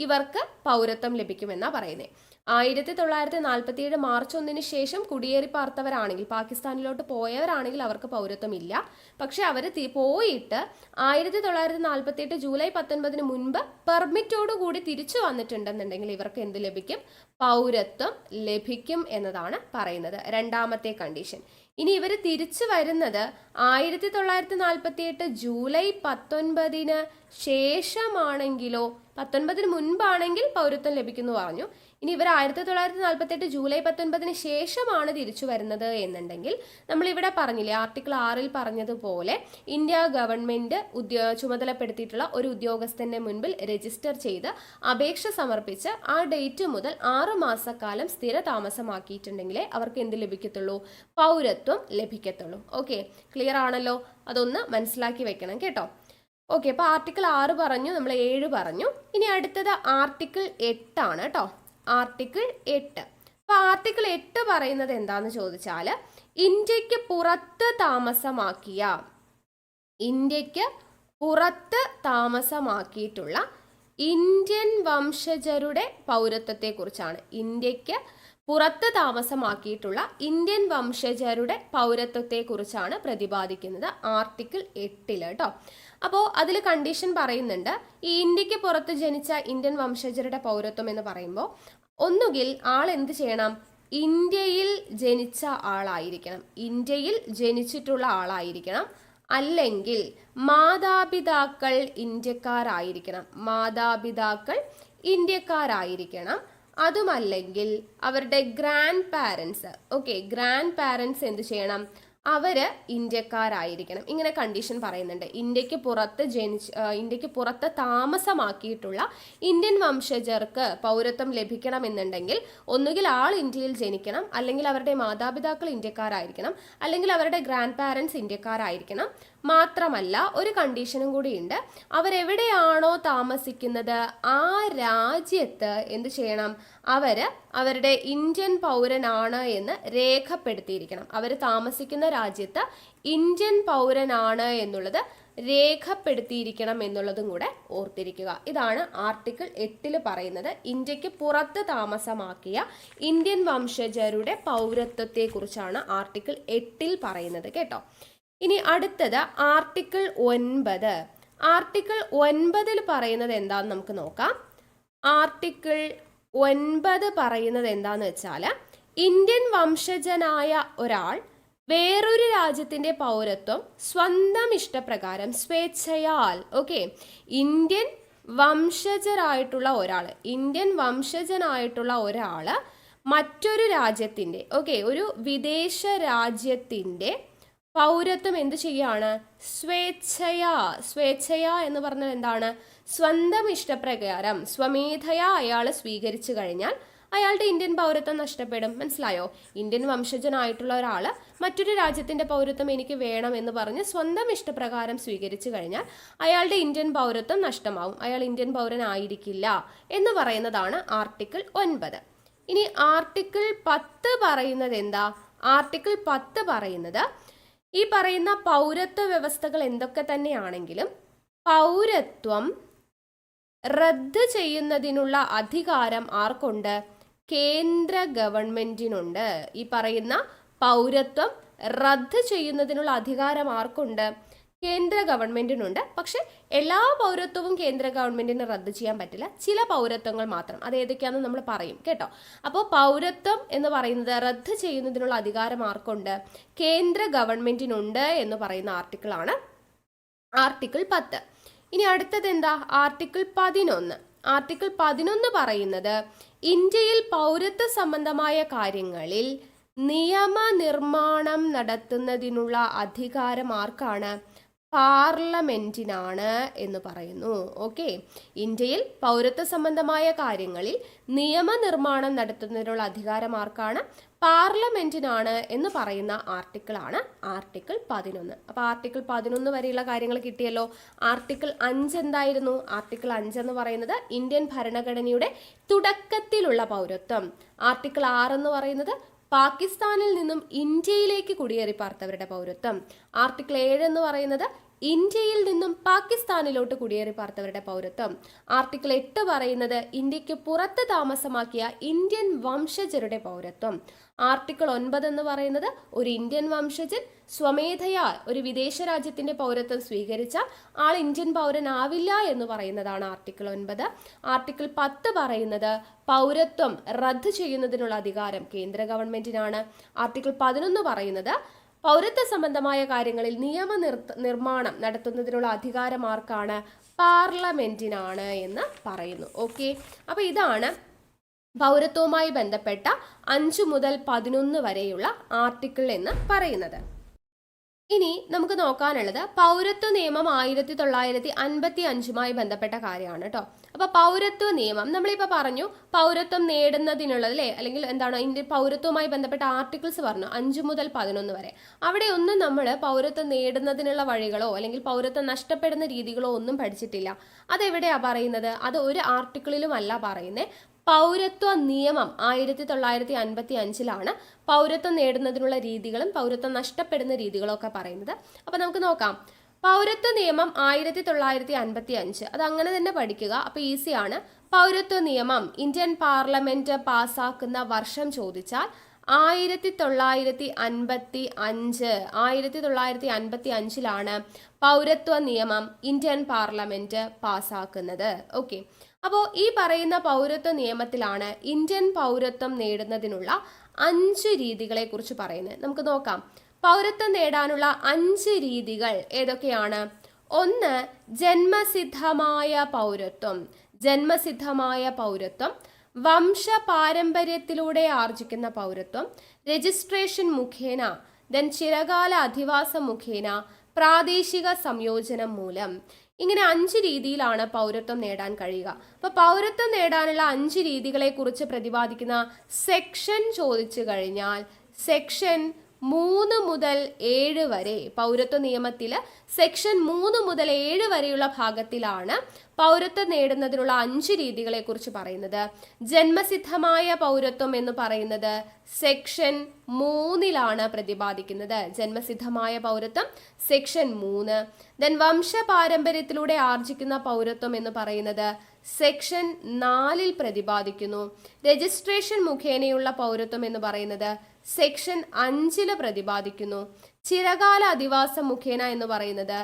ഇവർക്ക് പൗരത്വം ലഭിക്കുമെന്നാണ് പറയുന്നത്. 1947 മാർച്ച് 1 ശേഷം കുടിയേറി പാർത്തവരാണെങ്കിൽ, പാകിസ്ഥാനിലോട്ട് പോയവരാണെങ്കിൽ അവർക്ക് പൗരത്വം ഇല്ല. പക്ഷെ അവർ പോയിട്ട് 1948 ജൂലൈ 19 മുൻപ് പെർമിറ്റോട് കൂടി തിരിച്ചു വന്നിട്ടുണ്ടെന്നുണ്ടെങ്കിൽ ഇവർക്ക് എന്ത് ലഭിക്കും? പൗരത്വം ലഭിക്കും എന്നതാണ് പറയുന്നത്, രണ്ടാമത്തെ കണ്ടീഷൻ. ഇനി ഇവർ തിരിച്ചു വരുന്നത് 1948 ജൂലൈ 19 ശേഷമാണെങ്കിലോ 19 മുൻപാണെങ്കിൽ പൗരത്വം ലഭിക്കുന്നു പറഞ്ഞു. ഇനി ഇവർ 1948 ജൂലൈ 19 ശേഷമാണ് തിരിച്ചു വരുന്നത് എന്നുണ്ടെങ്കിൽ നമ്മൾ ഇവിടെ പറഞ്ഞില്ലേ, ആർട്ടിക്കിൾ 6 പറഞ്ഞതുപോലെ ഇന്ത്യ ഗവൺമെന്റ് ചുമതലപ്പെടുത്തിയിട്ടുള്ള ഒരു ഉദ്യോഗസ്ഥന്റെ മുൻപിൽ രജിസ്റ്റർ ചെയ്ത് അപേക്ഷ സമർപ്പിച്ച് ആ ഡേറ്റ് മുതൽ 6 മാസക്കാലം സ്ഥിര താമസമാക്കിയിട്ടുണ്ടെങ്കിലേ അവർക്ക് എന്ത് ലഭിക്കത്തുള്ളൂ? പൗരത്വം ലഭിക്കത്തുള്ളൂ. ഓക്കെ, ക്ലിയർ ആണല്ലോ? അതൊന്ന് മനസ്സിലാക്കി വെക്കണം കേട്ടോ. ഓക്കെ, അപ്പോൾ ആർട്ടിക്കിൾ 6 പറഞ്ഞു, നമ്മൾ 7 പറഞ്ഞു. ഇനി അടുത്തത് ആർട്ടിക്കിൾ 8 ആണ് കേട്ടോ. ആർട്ടിക്കിൾ 8. അപ്പോൾ ആർട്ടിക്കിൾ 8 പറയുന്നത് എന്താന്ന് ചോദിച്ചാൽ, ഇന്ത്യക്ക് പുറത്ത് താമസമാക്കിയിട്ടുള്ള ഇന്ത്യൻ വംശജരുടെ പൗരത്വത്തെക്കുറിച്ചാണ്. ഇന്ത്യക്ക് പുറത്ത് താമസമാക്കിയിട്ടുള്ള ഇന്ത്യൻ വംശജരുടെ പൗരത്വത്തെക്കുറിച്ചാണ് പ്രതിപാദിക്കുന്നത് ആർട്ടിക്കിൾ 8 കേട്ടോ. അപ്പോൾ അതിൽ കണ്ടീഷൻ പറയുന്നുണ്ട്, ഈ ഇന്ത്യക്ക് പുറത്ത് ജനിച്ച ഇന്ത്യൻ വംശജരുടെ പൗരത്വം എന്ന് പറയുമ്പോൾ ഒന്നുകിൽ ആൾ എന്ത് ചെയ്യണം? ഇന്ത്യയിൽ ജനിച്ച ആളായിരിക്കണം, ഇന്ത്യയിൽ ജനിച്ചിട്ടുള്ള ആളായിരിക്കണം, അല്ലെങ്കിൽ മാതാപിതാക്കൾ ഇന്ത്യക്കാരായിരിക്കണം, അതുമല്ലെങ്കിൽ അവരുടെ ഗ്രാൻഡ് പാരൻസ് എന്ത് ചെയ്യണം? അവര് ഇന്ത്യക്കാരായിരിക്കണം. ഇങ്ങനെ കണ്ടീഷൻ പറയുന്നുണ്ട്. ഇന്ത്യക്ക് പുറത്ത് താമസമാക്കിയിട്ടുള്ള ഇന്ത്യൻ വംശജർക്ക് പൗരത്വം ലഭിക്കണമെന്നുണ്ടെങ്കിൽ ഒന്നുകിൽ ആൾ ഇന്ത്യയിൽ ജനിക്കണം, അല്ലെങ്കിൽ അവരുടെ മാതാപിതാക്കൾ ഇന്ത്യക്കാരായിരിക്കണം, അല്ലെങ്കിൽ അവരുടെ ഗ്രാൻഡ് പാരൻസ് ഇന്ത്യക്കാരായിരിക്കണം. മാത്രമല്ല ഒരു കണ്ടീഷനും കൂടിയുണ്ട്, അവരെവിടെയാണോ താമസിക്കുന്നത് ആ രാജ്യത്ത് എന്ത് ചെയ്യണം? അവരുടെ ഇന്ത്യൻ പൗരനാണ് എന്ന് രേഖപ്പെടുത്തിയിരിക്കണം. അവർ താമസിക്കുന്ന രാജ്യത്ത് ഇന്ത്യൻ പൗരനാണ് എന്നുള്ളത് രേഖപ്പെടുത്തിയിരിക്കണം എന്നുള്ളതും കൂടെ ഓർത്തിരിക്കുക. ഇതാണ് ആർട്ടിക്കിൾ 8 പറയുന്നത്, ഇന്ത്യക്ക് പുറത്ത് താമസമാക്കിയ ഇന്ത്യൻ വംശജരുടെ പൗരത്വത്തെക്കുറിച്ചാണ് ആർട്ടിക്കിൾ 8 പറയുന്നത് കേട്ടോ. ഇനി അടുത്തത് ആർട്ടിക്കിൾ 9. ആർട്ടിക്കിൾ 9 പറയുന്നത് എന്താന്ന് നമുക്ക് നോക്കാം. ആർട്ടിക്കിൾ 9 പറയുന്നത് എന്താന്ന് വെച്ചാൽ, ഇന്ത്യൻ വംശജനായ ഒരാൾ വേറൊരു രാജ്യത്തിന്റെ പൗരത്വം സ്വന്തം ഇഷ്ടപ്രകാരം സ്വേച്ഛയാൽ, ഇന്ത്യൻ വംശജനായിട്ടുള്ള ഒരാള് മറ്റൊരു രാജ്യത്തിന്റെ ഒരു വിദേശ രാജ്യത്തിന്റെ പൗരത്വം എന്ത് ചെയ്യാണ്? സ്വേച്ഛയാ എന്ന് പറഞ്ഞാൽ എന്താണ്? സ്വന്തം ഇഷ്ടപ്രകാരം സ്വമേധയാ അയാൾ സ്വീകരിച്ചു കഴിഞ്ഞാൽ അയാളുടെ ഇന്ത്യൻ പൗരത്വം നഷ്ടപ്പെടും. മനസ്സിലായോ? ഇന്ത്യൻ വംശജനായിട്ടുള്ള ഒരാൾ മറ്റൊരു രാജ്യത്തിന്റെ പൗരത്വം എനിക്ക് വേണം എന്ന് പറഞ്ഞ് സ്വന്തം ഇഷ്ടപ്രകാരം സ്വീകരിച്ചു കഴിഞ്ഞാൽ അയാളുടെ ഇന്ത്യൻ പൗരത്വം നഷ്ടമാവും, അയാൾ ഇന്ത്യൻ പൗരനായിരിക്കില്ല എന്ന് പറയുന്നതാണ് ആർട്ടിക്കിൾ 9. ഇനി ആർട്ടിക്കിൾ 10 പറയുന്നത് എന്താ? ആർട്ടിക്കിൾ 10 പറയുന്നത്, ഈ പറയുന്ന പൗരത്വ വ്യവസ്ഥകൾ എന്തൊക്കെ തന്നെയാണെങ്കിലും പൗരത്വം റദ്ദ് ചെയ്യുന്നതിനുള്ള അധികാരം ആർക്കുണ്ട്? കേന്ദ്ര ഗവൺമെന്റിനുണ്ട്. ഈ പറയുന്ന പൗരത്വം റദ്ദ് ചെയ്യുന്നതിനുള്ള അധികാരം ആർക്കുണ്ട്? കേന്ദ്ര ഗവൺമെന്റിനുണ്ട്. പക്ഷെ എല്ലാ പൗരത്വവും കേന്ദ്ര ഗവൺമെന്റിന് റദ്ദ് ചെയ്യാൻ പറ്റില്ല, ചില പൗരത്വങ്ങൾ മാത്രം. അത് ഏതൊക്കെയാണെന്ന് നമ്മൾ പറയും കേട്ടോ. അപ്പോൾ പൗരത്വം എന്ന് പറയുന്നത് റദ്ദ് ചെയ്യുന്നതിനുള്ള അധികാരം ആർക്കുണ്ട്? കേന്ദ്ര ഗവൺമെന്റിനുണ്ട് എന്ന് പറയുന്ന ആർട്ടിക്കിളാണ് ആർട്ടിക്കിൾ 10. ഇനി അടുത്തത് എന്താ? ആർട്ടിക്കിൾ 11. ആർട്ടിക്കിൾ 11 പറയുന്നത്, ഇന്ത്യയിൽ പൗരത്വ സംബന്ധമായ കാര്യങ്ങളിൽ നിയമനിർമ്മാണം നടത്തുന്നതിനുള്ള അധികാരം ആർക്കാണ്? പാർലമെന്റിനാണ് എന്ന് പറയുന്നു. ഇന്ത്യയിൽ പൗരത്വ സംബന്ധമായ കാര്യങ്ങളിൽ നിയമനിർമ്മാണം നടത്തുന്നതിനുള്ള അധികാരം ആർക്കാണ്? പാർലമെന്റിനാണ് എന്ന് പറയുന്ന ആർട്ടിക്കിളാണ് ആർട്ടിക്കിൾ 11. അപ്പോൾ ആർട്ടിക്കിൾ 11 വരെയുള്ള കാര്യങ്ങൾ കിട്ടിയല്ലോ. ആർട്ടിക്കിൾ 5 എന്തായിരുന്നു? ആർട്ടിക്കിൾ 5 എന്ന് പറയുന്നത് ഇന്ത്യൻ ഭരണഘടനയുടെ തുടക്കത്തിലുള്ള പൗരത്വം. ആർട്ടിക്കിൾ 6 എന്ന് പറയുന്നത് പാകിസ്ഥാനിൽ നിന്നും ഇന്ത്യയിലേക്ക് കുടിയേറി പാർത്തവരുടെ പൗരത്വം. ആർട്ടിക്കിൾ 7 എന്ന് പറയുന്നത് ഇന്ത്യയിൽ നിന്നും പാകിസ്ഥാനിലോട്ട് കുടിയേറി പാർത്തവരുടെ പൗരത്വം. ആർട്ടിക്കിൾ 8 പറയുന്നത് ഇന്ത്യക്ക് പുറത്ത് താമസമാക്കിയ ഇന്ത്യൻ വംശജരുടെ പൗരത്വം. ആർട്ടിക്കിൾ 9 എന്ന് പറയുന്നത് ഒരു ഇന്ത്യൻ വംശജൻ സ്വമേധയാ ഒരു വിദേശ രാജ്യത്തിന്റെ പൗരത്വം സ്വീകരിച്ച ആൾ ഇന്ത്യൻ പൗരനാവില്ല എന്ന് പറയുന്നതാണ് ആർട്ടിക്കിൾ 9. ആർട്ടിക്കിൾ 10 പറയുന്നത് പൗരത്വം റദ്ദ് ചെയ്യുന്നതിനുള്ള അധികാരം കേന്ദ്ര ഗവൺമെന്റിനാണ്. ആർട്ടിക്കിൾ 11 പറയുന്നത് പൗരത്വ സംബന്ധമായ കാര്യങ്ങളിൽ നിർമ്മാണം നടത്തുന്നതിനുള്ള അധികാരം ആർക്കാണ്? പാർലമെന്റിനാണ് എന്ന് പറയുന്നു. ഓക്കെ, അപ്പൊ ഇതാണ് പൗരത്വവുമായി ബന്ധപ്പെട്ട 5 മുതൽ 11 വരെയുള്ള ആർട്ടിക്കിൾ എന്ന് പറയുന്നത്. ഇനി നമുക്ക് നോക്കാനുള്ളത് പൗരത്വ നിയമം 1955 ബന്ധപ്പെട്ട കാര്യമാണ് കേട്ടോ. അപ്പൊ പൗരത്വ നിയമം നമ്മളിപ്പോ പറഞ്ഞു, പൗരത്വം നേടുന്നതിനുള്ള അല്ലെങ്കിൽ എന്താണ് ഇന്ത്യ പൗരത്വവുമായി ബന്ധപ്പെട്ട ആർട്ടിക്കിൾസ് പറഞ്ഞു 5 മുതൽ 11 വരെ. അവിടെ ഒന്നും നമ്മൾ പൗരത്വം നേടുന്നതിനുള്ള വഴികളോ അല്ലെങ്കിൽ പൗരത്വം നഷ്ടപ്പെടുന്ന രീതികളോ ഒന്നും പഠിച്ചിട്ടില്ല. അതെവിടെയാ പറയുന്നത്? അത് ഒരു ആർട്ടിക്കിളിലും അല്ല പറയുന്നത്. പൗരത്വ നിയമം 1955 പൗരത്വം നേടുന്നതിനുള്ള രീതികളും പൗരത്വം നഷ്ടപ്പെടുന്ന രീതികളും ഒക്കെ പറയുന്നത്. അപ്പൊ നമുക്ക് നോക്കാം. പൗരത്വ നിയമം 1955 അത് അങ്ങനെ തന്നെ പഠിക്കുക, അപ്പൊ ഈസിയാണ്. പൗരത്വ നിയമം ഇന്ത്യൻ പാർലമെന്റ് പാസ്സാക്കുന്ന വർഷം ചോദിച്ചാൽ 1955 പൗരത്വ നിയമം ഇന്ത്യൻ പാർലമെന്റ് പാസ്സാക്കുന്നത്. ഓക്കെ, അപ്പോൾ ഈ പറയുന്ന പൗരത്വ നിയമത്തിലാണ് ഇന്ത്യൻ പൗരത്വം നേടുന്നതിനുള്ള 5 രീതികളെ കുറിച്ച് പറയുന്നത്. നമുക്ക് നോക്കാം. പൗരത്വം നേടാനുള്ള 5 രീതികൾ ഏതൊക്കെയാണ്? 1. ജന്മസിദ്ധമായ പൗരത്വം. ജന്മസിദ്ധമായ പൗരത്വം, വംശപാരമ്പര്യത്തിലൂടെ ആർജിക്കുന്ന പൗരത്വം, രജിസ്ട്രേഷൻ മുഖേന, ദെൻ ചിരകാല അധിവാസം മുഖേന, പ്രാദേശിക സംയോജനം മൂലം. ഇങ്ങനെ 5 രീതിയിലാണ് പൗരത്വം നേടാൻ കഴിയുക. അപ്പൊ പൗരത്വം നേടാനുള്ള 5 രീതികളെ കുറിച്ച് പ്രതിപാദിക്കുന്ന സെക്ഷൻ ചോദിച്ചു കഴിഞ്ഞാൽ സെക്ഷൻ 3 മുതൽ 7 വരെ, പൗരത്വ നിയമത്തിൽ സെക്ഷൻ 3 മുതൽ 7 വരെയുള്ള ഭാഗത്തിലാണ് പൗരത്വം നേടുന്നതിനുള്ള 5 രീതികളെ കുറിച്ച് പറയുന്നത്. ജന്മസിദ്ധമായ പൗരത്വം എന്ന് പറയുന്നത് സെക്ഷൻ 3 പ്രതിപാദിക്കുന്നത്. ജന്മസിദ്ധമായ പൗരത്വം സെക്ഷൻ 3. ദെൻ വംശപാരമ്പര്യത്തിലൂടെ ആർജിക്കുന്ന പൗരത്വം എന്ന് പറയുന്നത് സെക്ഷൻ 4 പ്രതിപാദിക്കുന്നു. രജിസ്ട്രേഷൻ മുഖേനയുള്ള പൗരത്വം എന്ന് പറയുന്നത് സെക്ഷൻ 5 പ്രതിപാദിക്കുന്നു. ചിരകാല അധിവാസം മുഖേന എന്ന് പറയുന്നത്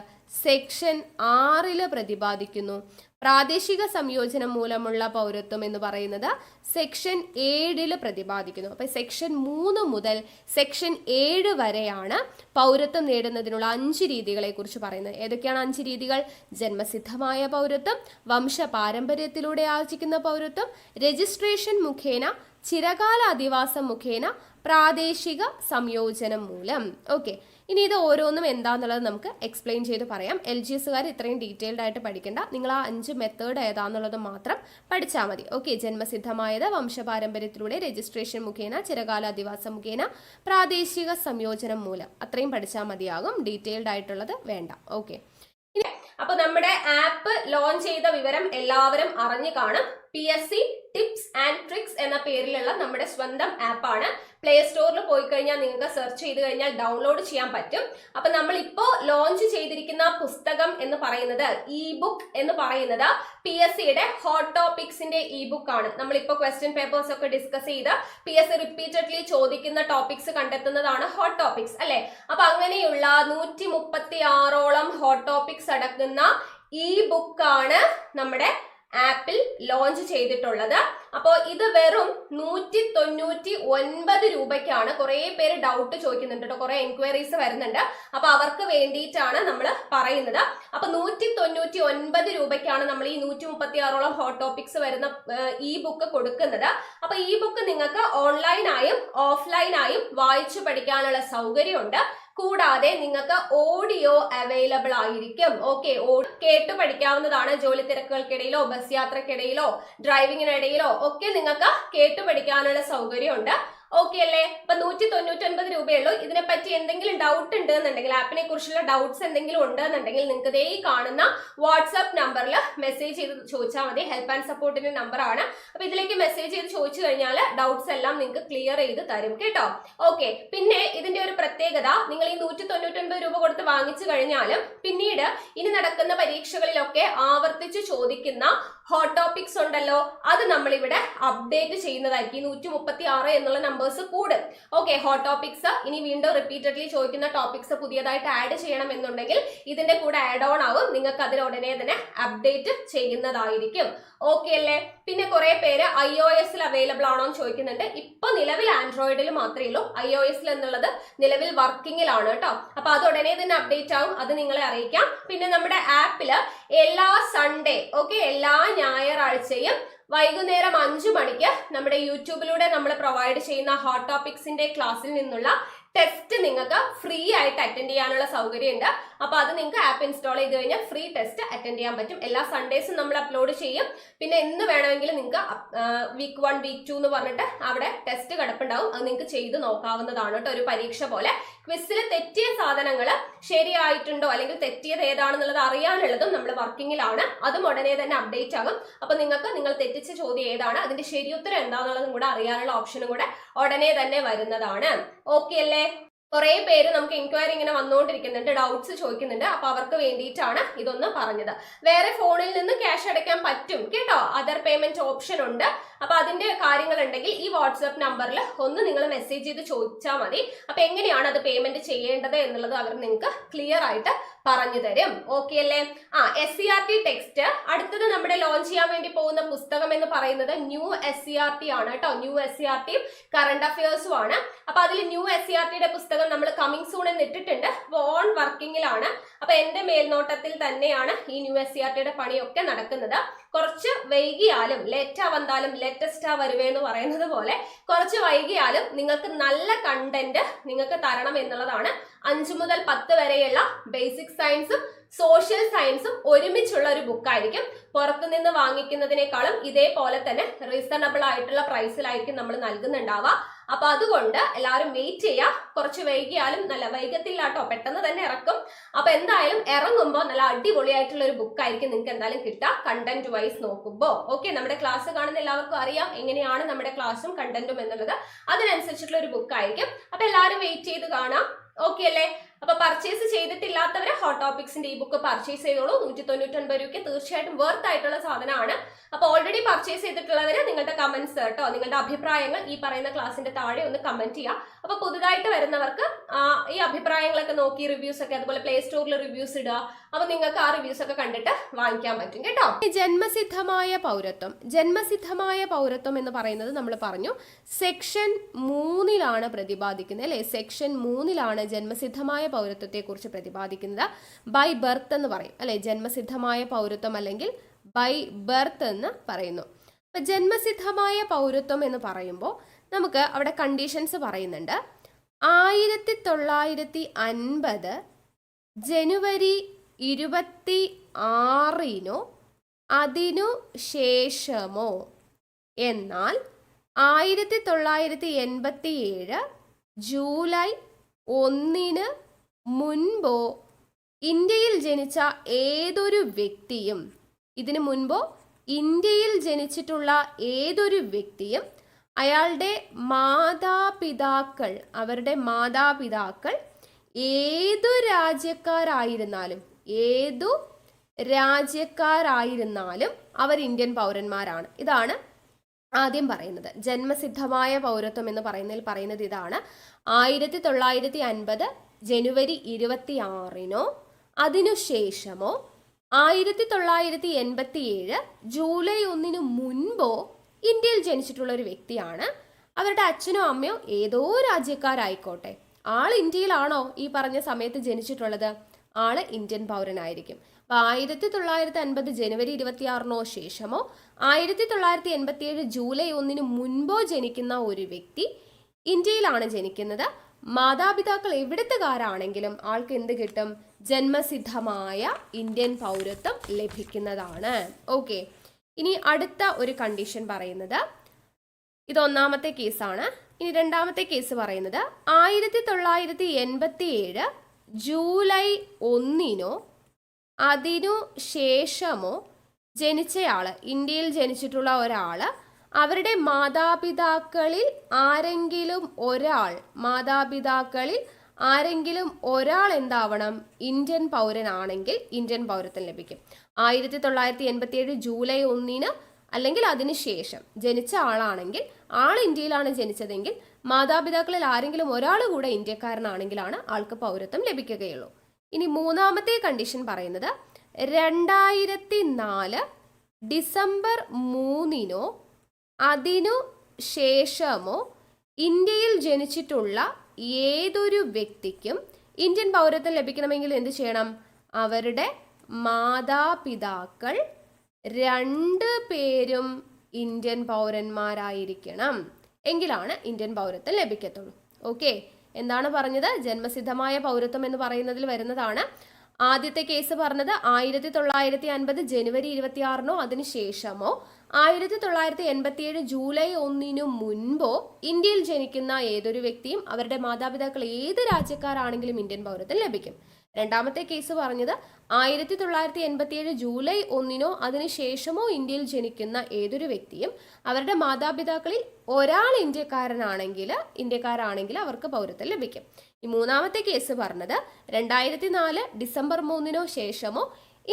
സെക്ഷൻ 6 പ്രതിപാദിക്കുന്നു. പ്രാദേശിക സംയോജനം മൂലമുള്ള പൗരത്വം എന്ന് പറയുന്നത് സെക്ഷൻ 7 പ്രതിപാദിക്കുന്നു. അപ്പൊ സെക്ഷൻ 3 മുതൽ സെക്ഷൻ 7 വരെയാണ് പൗരത്വം നേടുന്നതിനുള്ള 5 രീതികളെ കുറിച്ച് പറയുന്നത്. ഏതൊക്കെയാണ് 5 രീതികൾ? ജന്മസിദ്ധമായ പൗരത്വം, വംശപാരമ്പര്യത്തിലൂടെ ആർജിക്കുന്ന പൗരത്വം, രജിസ്ട്രേഷൻ മുഖേന, ചിരകാല അധിവാസം മുഖേന, പ്രാദേശിക സംയോജനം മൂലം. ഓക്കെ, ഇനി ഇത് ഓരോന്നും എന്താന്നുള്ളത് നമുക്ക് എക്സ്പ്ലെയിൻ ചെയ്ത് പറയാം. LGSകാർ ഇത്രയും ഡീറ്റെയിൽഡ് ആയിട്ട് പഠിക്കേണ്ട, നിങ്ങൾ ആ 5 മെത്തേഡ് ഏതാന്നുള്ളത് മാത്രം പഠിച്ചാൽ മതി. ഓക്കെ, ജന്മസിദ്ധമായത്, വംശപാരമ്പര്യത്തിലൂടെ, രജിസ്ട്രേഷൻ മുഖേന, ചിരകാല അധിവാസം മുഖേന, പ്രാദേശിക സംയോജനം മൂലം, അത്രയും പഠിച്ചാൽ മതിയാകും. ഡീറ്റെയിൽഡ് ആയിട്ടുള്ളത് വേണ്ട. ഓക്കെ, അപ്പൊ നമ്മുടെ ആപ്പ് ലോഞ്ച് ചെയ്ത വിവരം എല്ലാവരും അറിഞ്ഞു കാണും. PSC ടിപ്സ് ആൻഡ് ട്രിക്സ് എന്ന പേരിലുള്ള നമ്മുടെ സ്വന്തം ആപ്പാണ്. പ്ലേ സ്റ്റോറിൽ പോയി കഴിഞ്ഞാൽ നിങ്ങൾക്ക് സെർച്ച് ചെയ്ത് കഴിഞ്ഞാൽ ഡൗൺലോഡ് ചെയ്യാൻ പറ്റും. അപ്പൊ നമ്മൾ ഇപ്പോ ലോഞ്ച് ചെയ്തിരിക്കുന്ന പുസ്തകം എന്ന് പറയുന്നത് ബുക്ക് എന്ന് പറയുന്നത് PSCയുടെ ഹോട്ട് ടോപ്പിക്സിന്റെ ബുക്ക് ആണ്. നമ്മളിപ്പോ ക്വസ്റ്റ്യൻ പേപ്പേഴ്സ് ഒക്കെ ഡിസ്കസ് ചെയ്ത് PSC റിപ്പീറ്റഡ്ലി ചോദിക്കുന്ന ടോപ്പിക്സ് കണ്ടെത്തുന്നതാണ് ഹോട്ട് ടോപ്പിക്സ് അല്ലെ. അപ്പൊ അങ്ങനെയുള്ള 136ഓളം ഹോട്ട് ടോപ്പിക്സ് അടങ്ങുന്ന ബുക്കാണ് നമ്മുടെ ആപ്പിൽ ലോഞ്ച് ചെയ്തിട്ടുള്ളത്. അപ്പോൾ ഇത് വെറും 199 രൂപയ്ക്കാണ്. കുറെ പേര് ഡൗട്ട് ചോദിക്കുന്നുണ്ട് കേട്ടോ, കുറെ എൻക്വയറീസ് വരുന്നുണ്ട്. അപ്പൊ അവർക്ക് വേണ്ടിയിട്ടാണ് നമ്മൾ പറയുന്നത്. അപ്പൊ 199 രൂപയ്ക്കാണ് നമ്മൾ ഈ 136ഓളം ഹോട്ട് ടോപ്പിക്സ് വരുന്ന ബുക്ക് കൊടുക്കുന്നത്. അപ്പൊ ബുക്ക് നിങ്ങൾക്ക് ഓൺലൈനായും ഓഫ്ലൈനായും വായിച്ചു പഠിക്കാനുള്ള സൗകര്യമുണ്ട്. കൂടാതെ നിങ്ങൾക്ക് ഓഡിയോ അവൈലബിൾ ആയിരിക്കും. ഓക്കെ, കേട്ടു പഠിക്കാവുന്നതാണ്. ജോലി തിരക്കുകൾക്കിടയിലോ ബസ് യാത്രക്കിടയിലോ ഡ്രൈവിങ്ങിനിടയിലോ ഒക്കെ നിങ്ങൾക്ക് കേട്ടു പഠിക്കാനുള്ള സൗകര്യമുണ്ട്. ഓക്കെ അല്ലേ? അപ്പൊ 199 രൂപയുള്ളൂ. ഇതിനെപ്പറ്റി എന്തെങ്കിലും ഡൗട്ട് ഉണ്ട് എന്നുണ്ടെങ്കിൽ, ആപ്പിനെ കുറിച്ചുള്ള ഡൗട്ട്സ് എന്തെങ്കിലും ഉണ്ട് എന്നുണ്ടെങ്കിൽ നിങ്ങൾക്ക് ദേ കാണുന്ന വാട്സ്ആപ്പ് നമ്പറിൽ മെസ്സേജ് ചെയ്ത് ചോദിച്ചാൽ മതി. ഹെൽപ്പ് ആൻഡ് സപ്പോർട്ടിന്റെ നമ്പർ ആണ്. അപ്പൊ ഇതിലേക്ക് മെസ്സേജ് ചെയ്ത് ചോദിച്ചു കഴിഞ്ഞാൽ ഡൗട്ട്സ് എല്ലാം നിങ്ങൾക്ക് ക്ലിയർ ചെയ്ത് തരും കേട്ടോ. ഓക്കെ, പിന്നെ ഇതിന്റെ ഒരു പ്രത്യേകത, നിങ്ങൾ ഈ 199 രൂപ കൊടുത്ത് വാങ്ങിച്ചു കഴിഞ്ഞാലും പിന്നീട് ഇനി നടക്കുന്ന പരീക്ഷകളിലൊക്കെ ആവർത്തിച്ച് ചോദിക്കുന്ന ഹോട്ട് ടോപ്പിക്സ് ഉണ്ടല്ലോ, അത് നമ്മളിവിടെ അപ്ഡേറ്റ് ചെയ്യുന്നതായിരിക്കും. 136 എന്നുള്ള നമ്പേഴ്സ് കൂടും. ഓക്കെ, ഹോട്ട് ടോപ്പിക്സ് ഇനി വീണ്ടും റിപ്പീറ്റഡ്ലി ചോദിക്കുന്ന ടോപ്പിക്സ് പുതിയതായിട്ട് ആഡ് ചെയ്യണം എന്നുണ്ടെങ്കിൽ ഇതിന്റെ കൂടെ ആഡ് ഓൺ ആവും. നിങ്ങൾക്ക് അതിൽ ഉടനെ തന്നെ അപ്ഡേറ്റ് ചെയ്യുന്നതായിരിക്കും. ഓക്കെ അല്ലേ? പിന്നെ കുറെ പേര് iOS അവൈലബിൾ ആണോ എന്ന് ചോദിക്കുന്നുണ്ട്. ഇപ്പൊ നിലവിൽ ആൻഡ്രോയിഡിൽ മാത്രമേ ഉള്ളൂ. iOS എന്നുള്ളത് നിലവിൽ വർക്കിങ്ങിലാണ് കേട്ടോ. അപ്പൊ അത് ഉടനെ തന്നെ അപ്ഡേറ്റ് ആവും, അത് നിങ്ങളെ അറിയിക്കാം. പിന്നെ നമ്മുടെ ആപ്പില് എല്ലാ സൺഡേ, ഓക്കെ, എല്ലാ ഞായറാഴ്ചയും വൈകുന്നേരം 5 മണിക്ക് നമ്മുടെ യൂട്യൂബിലൂടെ നമ്മൾ പ്രൊവൈഡ് ചെയ്യുന്ന ഹോട്ട് ടോപ്പിക്സിന്റെ ക്ലാസ്സിൽ നിന്നുള്ള ടെസ്റ്റ് നിങ്ങൾക്ക് ഫ്രീ ആയിട്ട് അറ്റൻഡ് ചെയ്യാനുള്ള സൗകര്യം ഉണ്ട്. അപ്പൊ അത് നിങ്ങൾക്ക് ആപ്പ് ഇൻസ്റ്റാൾ ചെയ്ത് കഴിഞ്ഞാൽ ഫ്രീ ടെസ്റ്റ് അറ്റൻഡ് ചെയ്യാൻ പറ്റും. എല്ലാ സൺഡേസും നമ്മൾ അപ്ലോഡ് ചെയ്യും. പിന്നെ എന്ന് വേണമെങ്കിലും നിങ്ങൾക്ക് വീക്ക് 1 വീക്ക് 2 എന്ന് പറഞ്ഞിട്ട് അവിടെ ടെസ്റ്റ് കിടപ്പുണ്ടാവും. അത് നിങ്ങൾക്ക് ചെയ്ത് നോക്കാവുന്നതാണ് കേട്ടോ. ഒരു പരീക്ഷ പോലെ ക്വിസിൽ തെറ്റിയ സാധനങ്ങൾ ശരിയായിട്ടുണ്ടോ അല്ലെങ്കിൽ തെറ്റിയത് ഏതാണെന്നുള്ളത് അറിയാനുള്ളതും നമ്മൾ വർക്കിങ്ങിലാണ്. അതും ഉടനെ തന്നെ അപ്ഡേറ്റ് ആകും. അപ്പൊ നിങ്ങൾക്ക് നിങ്ങൾ തെറ്റിച്ച ചോദ്യം ഏതാണ്, അതിന്റെ ശരിയുത്തരം എന്താണെന്നുള്ളതും കൂടെ അറിയാനുള്ള ഓപ്ഷനും കൂടെ ഉടനെ തന്നെ വരുന്നതാണ്. ഓക്കെ അല്ലേ? കുറെ പേര് നമുക്ക് എൻക്വയറി ഇങ്ങനെ വന്നുകൊണ്ടിരിക്കുന്നുണ്ട്, ഡൗട്ട്സ് ചോദിക്കുന്നുണ്ട്. അപ്പൊ അവർക്ക് വേണ്ടിയിട്ടാണ് ഇതൊന്ന് പറഞ്ഞത്. വേറെ ഫോണിൽ നിന്ന് ക്യാഷ് അടയ്ക്കാൻ പറ്റും കേട്ടോ, അതർ പേയ്മെന്റ് ഓപ്ഷൻ ഉണ്ട്. അപ്പൊ അതിന്റെ കാര്യങ്ങൾ ഉണ്ടെങ്കിൽ ഈ വാട്സ്ആപ്പ് നമ്പറിൽ ഒന്ന് നിങ്ങൾ മെസ്സേജ് ചെയ്ത് ചോദിച്ചാൽ മതി. അപ്പൊ എങ്ങനെയാണ് അത് പേയ്മെന്റ് ചെയ്യേണ്ടത് എന്നുള്ളത് അവർ നിങ്ങൾക്ക് ക്ലിയർ ആയിട്ട് പറഞ്ഞു തരും. ഓക്കെ അല്ലേ? SCRT ടെക്സ്റ്റ് അടുത്തത് നമ്മുടെ ലോഞ്ച് ചെയ്യാൻ വേണ്ടി പോകുന്ന പുസ്തകം എന്ന് പറയുന്നത് ന്യൂ SCRT ആണ് കേട്ടോ. ന്യൂ SCRT കറണ്ട് അഫയേഴ്സും ആണ്. അപ്പൊ അതിൽ ന്യൂ SCRTയുടെ പുസ്തകം നമ്മൾ കമ്മിങ് സൂൺ എന്ന് ഇട്ടിട്ടുണ്ട്. ഓൺ വർക്കിങ്ങിലാണ്. അപ്പൊ എന്റെ മേൽനോട്ടത്തിൽ തന്നെയാണ് ഈ ന്യൂ SCRTയുടെ പണിയൊക്കെ നടക്കുന്നത്. കുറച്ച് വൈകിയാലും ലേറ്റാ വന്നാലും ലേറ്റസ്റ്റാ വരുവേ എന്ന് പറയുന്നത് പോലെ കുറച്ച് വൈകിയാലും നിങ്ങൾക്ക് നല്ല കണ്ടന്റ് നിങ്ങൾക്ക് തരണം എന്നുള്ളതാണ്. 5 മുതൽ 10 വരെയുള്ള ബേസിക് സയൻസും സോഷ്യൽ സയൻസും ഒരുമിച്ചുള്ള ഒരു ബുക്കായിരിക്കും. പുറത്തുനിന്ന് വാങ്ങിക്കുന്നതിനേക്കാളും ഇതേപോലെ തന്നെ റീസണബിൾ ആയിട്ടുള്ള പ്രൈസിലായിരിക്കും നമ്മൾ നൽകുന്നുണ്ടാവുക. അപ്പൊ അതുകൊണ്ട് എല്ലാവരും വെയിറ്റ് ചെയ്യുക. കുറച്ച് വൈകിയാലും നല്ല വൈകത്തില്ല കേട്ടോ, പെട്ടെന്ന് തന്നെ ഇറക്കും. അപ്പൊ എന്തായാലും ഇറങ്ങുമ്പോൾ നല്ല അടിപൊളിയായിട്ടുള്ള ഒരു ബുക്കായിരിക്കും നിങ്ങൾക്ക് എന്തായാലും കിട്ടുക കണ്ടന്റ് വൈസ് നോക്കുമ്പോൾ. ഓക്കെ, നമ്മുടെ ക്ലാസ് കാണുന്ന എല്ലാവർക്കും അറിയാം എങ്ങനെയാണ് നമ്മുടെ ക്ലാസ്സും കണ്ടന്റും എന്നുള്ളത്. അതിനനുസരിച്ചിട്ടുള്ള ഒരു ബുക്കായിരിക്കും. അപ്പൊ എല്ലാവരും വെയിറ്റ് ചെയ്ത് കാണാം. ഓക്കെ അല്ലേ? അപ്പൊ പർച്ചേസ് ചെയ്തിട്ടില്ലാത്തവരെ ഹോട്ട് ടോപ്പിക്സിന്റെ ഈ ബുക്ക് പർച്ചേസ് ചെയ്തോളൂ. 199 രൂപയ്ക്ക് തീർച്ചയായിട്ടും വർത്ത് ആയിട്ടുള്ള സാധനമാണ്. അപ്പൊ ഓൾറെഡി പർച്ചേസ് ചെയ്തിട്ടുള്ളവര് നിങ്ങളുടെ കമന്റ്സ് കേട്ടോ, നിങ്ങളുടെ അഭിപ്രായങ്ങൾ ഈ പറയുന്ന ക്ലാസിന്റെ താഴെ ഒന്ന് കമന്റ് ചെയ്യാം. അപ്പൊ പുതുതായിട്ട് വരുന്നവർക്ക് ഈ അഭിപ്രായങ്ങളൊക്കെ നോക്കി റിവ്യൂസ് ഒക്കെ, അതുപോലെ പ്ലേ സ്റ്റോറിൽ റിവ്യൂസ് ഇടുക. അപ്പൊ നിങ്ങൾക്ക് ആ റിവ്യൂസ് ഒക്കെ കണ്ടിട്ട് വാങ്ങിക്കാൻ പറ്റും കേട്ടോ. ജന്മസിദ്ധമായ പൗരത്വം. ജന്മസിദ്ധമായ പൗരത്വം എന്ന് പറയുന്നത് നമ്മൾ പറഞ്ഞു സെക്ഷൻ 3 പ്രതിപാദിക്കുന്നത് അല്ലെ. സെക്ഷൻ 3 ജന്മസിദ്ധമായ പൗരത്വത്തെ കുറിച്ച് പ്രതിപാദിക്കുന്നത്. ബൈ ബർത്ത് എന്ന് പറയും അല്ലെ. ജന്മസിദ്ധമായ പൗരത്വം അല്ലെങ്കിൽ ബൈ ബർത്ത് എന്ന് പറയുന്നു. അപ്പൊ ജന്മസിദ്ധമായ പൗരത്വം എന്ന് പറയുമ്പോൾ നമുക്ക് അവിടെ കണ്ടീഷൻസ് പറയുന്നുണ്ട്. 1950 ജനുവരി 26 അതിനു ശേഷമോ, എന്നാൽ 1987 ജൂലൈ 1 മുൻപോ ഇന്ത്യയിൽ ജനിച്ച ഏതൊരു വ്യക്തിയും, ഇതിനു മുൻപോ ഇന്ത്യയിൽ ജനിച്ചിട്ടുള്ള ഏതൊരു വ്യക്തിയും അയാളുടെ മാതാപിതാക്കൾ, അവരുടെ മാതാപിതാക്കൾ ഏതു രാജ്യക്കാരായിരുന്നാലും അവർ ഇന്ത്യൻ പൗരന്മാരാണ്. ഇതാണ് ആദ്യം പറയുന്നത്. ജന്മസിദ്ധമായ പൗരത്വം എന്ന് പറയുന്നത് ഇതാണ്. 1950 ജനുവരി 26 അതിനുശേഷമോ 1987 ജൂലൈ 1 മുൻപോ ഇന്ത്യയിൽ ജനിച്ചിട്ടുള്ള ഒരു വ്യക്തിയാണ്. അവരുടെ അച്ഛനോ അമ്മയോ ഏതോ രാജ്യക്കാരായിക്കോട്ടെ, ആൾ ഇന്ത്യയിലാണോ ഈ പറഞ്ഞ സമയത്ത് ജനിച്ചിട്ടുള്ളത്, ആള് ഇന്ത്യൻ പൗരനായിരിക്കും. 1950 ജനുവരി 26 ശേഷമോ 1987 ജൂലൈ 1 മുൻപോ ജനിക്കുന്ന ഒരു വ്യക്തി ഇന്ത്യയിലാണ് ജനിക്കുന്നത്. മാതാപിതാക്കൾ എവിടത്തുകാരാണെങ്കിലും ആൾക്ക് എന്ത് കിട്ടും? ജന്മസിദ്ധമായ ഇന്ത്യൻ പൗരത്വം ലഭിക്കുന്നതാണ്. ഓക്കെ, ഇനി അടുത്ത ഒരു കണ്ടീഷൻ പറയുന്നത്, ഇത് ഒന്നാമത്തെ കേസാണ്. ഇനി രണ്ടാമത്തെ കേസ് പറയുന്നത് 1987 ജൂലൈ 1 അതിനു ശേഷമോ ജനിച്ചയാള്, ഇന്ത്യയിൽ ജനിച്ചിട്ടുള്ള ഒരാള് അവരുടെ മാതാപിതാക്കളിൽ ആരെങ്കിലും ഒരാൾ എന്താവണം? ഇന്ത്യൻ പൗരനാണെങ്കിൽ ഇന്ത്യൻ പൗരത്വം ലഭിക്കും. 1987 ജൂലൈ 1 അല്ലെങ്കിൽ അതിനുശേഷം ജനിച്ച ആളാണെങ്കിൽ, ആൾ ഇന്ത്യയിലാണ് ജനിച്ചതെങ്കിൽ മാതാപിതാക്കളിൽ ആരെങ്കിലും ഒരാൾ കൂടെ ഇന്ത്യക്കാരനാണെങ്കിലാണ് ആൾക്ക് പൗരത്വം ലഭിക്കുകയുള്ളൂ. ഇനി മൂന്നാമത്തെ കണ്ടീഷൻ പറയുന്നത് 2004 ഡിസംബർ 3 അതിനു ശേഷമോ ഇന്ത്യയിൽ ജനിച്ചിട്ടുള്ള ഏതൊരു വ്യക്തിക്കും ഇന്ത്യൻ പൗരത്വം ലഭിക്കണമെങ്കിൽ എന്ത് ചെയ്യണം? അവരുടെ മാതാപിതാക്കൾ 2 പേരും ഇന്ത്യൻ പൗരന്മാരായിരിക്കണം. എങ്കിലാണ് ഇന്ത്യൻ പൗരത്വം ലഭിക്കത്തുള്ളൂ. ഓക്കെ, എന്താണ് പറഞ്ഞത്? ജന്മസിദ്ധമായ പൗരത്വം എന്ന് പറയുന്നതിൽ വരുന്നതാണ്. ആദ്യത്തെ കേസ് പറഞ്ഞത് 1950 ജനുവരി 26 അതിനുശേഷമോ 1987 ജൂലൈ 1 മുൻപോ ഇന്ത്യയിൽ ജനിക്കുന്ന ഏതൊരു വ്യക്തിയും അവരുടെ മാതാപിതാക്കൾ ഏത് രാജ്യക്കാരാണെങ്കിലും ഇന്ത്യൻ പൗരത്വം ലഭിക്കും. രണ്ടാമത്തെ കേസ് പറഞ്ഞത് 1987 ജൂലൈ 1 അതിനുശേഷമോ ഇന്ത്യയിൽ ജനിക്കുന്ന ഏതൊരു വ്യക്തിയും അവരുടെ മാതാപിതാക്കളിൽ ഒരാൾ ഇന്ത്യക്കാരാണെങ്കിൽ അവർക്ക് പൗരത്വം ലഭിക്കും. ഈ മൂന്നാമത്തെ കേസ് പറഞ്ഞത് 2004 ഡിസംബർ 3 ശേഷമോ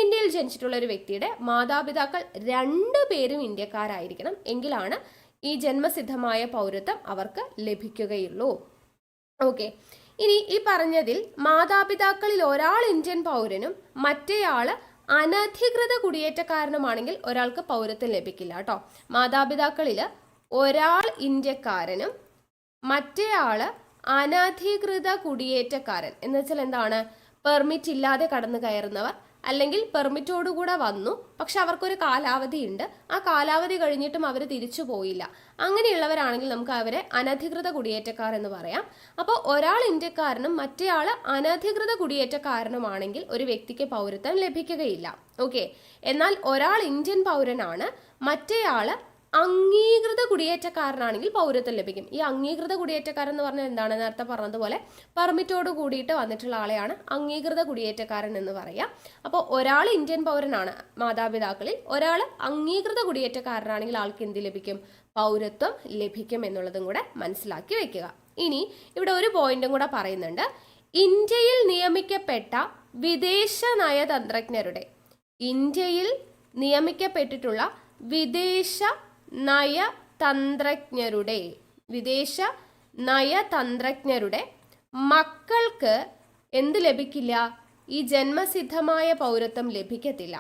ഇന്ത്യയിൽ ജനിച്ചിട്ടുള്ള ഒരു വ്യക്തിയുടെ മാതാപിതാക്കൾ 2 പേരും ഇന്ത്യക്കാരായിരിക്കണം. എങ്കിലാണ് ഈ ജന്മസിദ്ധമായ പൗരത്വം അവർക്ക് ലഭിക്കുകയുള്ളൂ. ഓക്കെ, ഇനി ഈ പറഞ്ഞതിൽ മാതാപിതാക്കളിൽ ഒരാൾ ഇന്ത്യൻ പൗരനും മറ്റേയാള് അനധികൃത കുടിയേറ്റക്കാരനുമാണെങ്കിൽ ഒരാൾക്ക് പൗരത്വം ലഭിക്കില്ല കേട്ടോ. മാതാപിതാക്കളിൽ ഒരാൾ ഇന്ത്യക്കാരനും മറ്റേയാള് അനധികൃത കുടിയേറ്റക്കാരൻ എന്ന് വെച്ചാൽ എന്താണ്? പെർമിറ്റ് ഇല്ലാതെ കടന്നു കയറുന്നവർ, അല്ലെങ്കിൽ പെർമിറ്റോടുകൂടെ വന്നു പക്ഷെ അവർക്കൊരു കാലാവധി ഉണ്ട്, ആ കാലാവധി കഴിഞ്ഞിട്ടും അവർ തിരിച്ചു പോയില്ല, അങ്ങനെയുള്ളവരാണെങ്കിൽ നമുക്ക് അവരെ അനധികൃത കുടിയേറ്റക്കാർ എന്ന് പറയാം. അപ്പോൾ ഒരാൾ ഇന്ത്യക്കാരനും മറ്റേയാൾ അനധികൃത കുടിയേറ്റക്കാരനുമാണെങ്കിൽ ഒരു വ്യക്തിക്ക് പൗരത്വം ലഭിക്കുകയില്ല. ഓക്കെ, എന്നാൽ ഒരാൾ ഇന്ത്യൻ പൗരനാണ്, മറ്റേയാൾ അംഗീകൃത കുടിയേറ്റക്കാരനാണെങ്കിൽ പൗരത്വം ലഭിക്കും. ഈ അംഗീകൃത കുടിയേറ്റക്കാരൻ എന്ന് പറഞ്ഞാൽ എന്താണ്? നേരത്തെ പറഞ്ഞതുപോലെ പെർമിറ്റോട് കൂടിയിട്ട് വന്നിട്ടുള്ള ആളെയാണ് അംഗീകൃത കുടിയേറ്റക്കാരൻ എന്ന് പറയാം. അപ്പോൾ ഒരാൾ ഇന്ത്യൻ പൗരനാണ് മാതാപിതാക്കളിൽ, ഒരാൾ അംഗീകൃത കുടിയേറ്റക്കാരനാണെങ്കിൽ ആൾക്ക് എന്ത് ലഭിക്കും? പൗരത്വം ലഭിക്കും എന്നുള്ളതും കൂടെ മനസ്സിലാക്കി വെക്കുക. ഇനി ഇവിടെ ഒരു പോയിന്റും കൂടെ പറയുന്നുണ്ട്. ഇന്ത്യയിൽ നിയമിക്കപ്പെട്ട വിദേശ നയതന്ത്രജ്ഞരുടെ, ഇന്ത്യയിൽ നിയമിക്കപ്പെട്ടിട്ടുള്ള വിദേശ നയതന്ത്രജ്ഞരുടെ മക്കൾക്ക് എന്ത് ലഭിക്കില്ല? ഈ ജന്മസിദ്ധമായ പൗരത്വം ലഭിക്കത്തില്ല.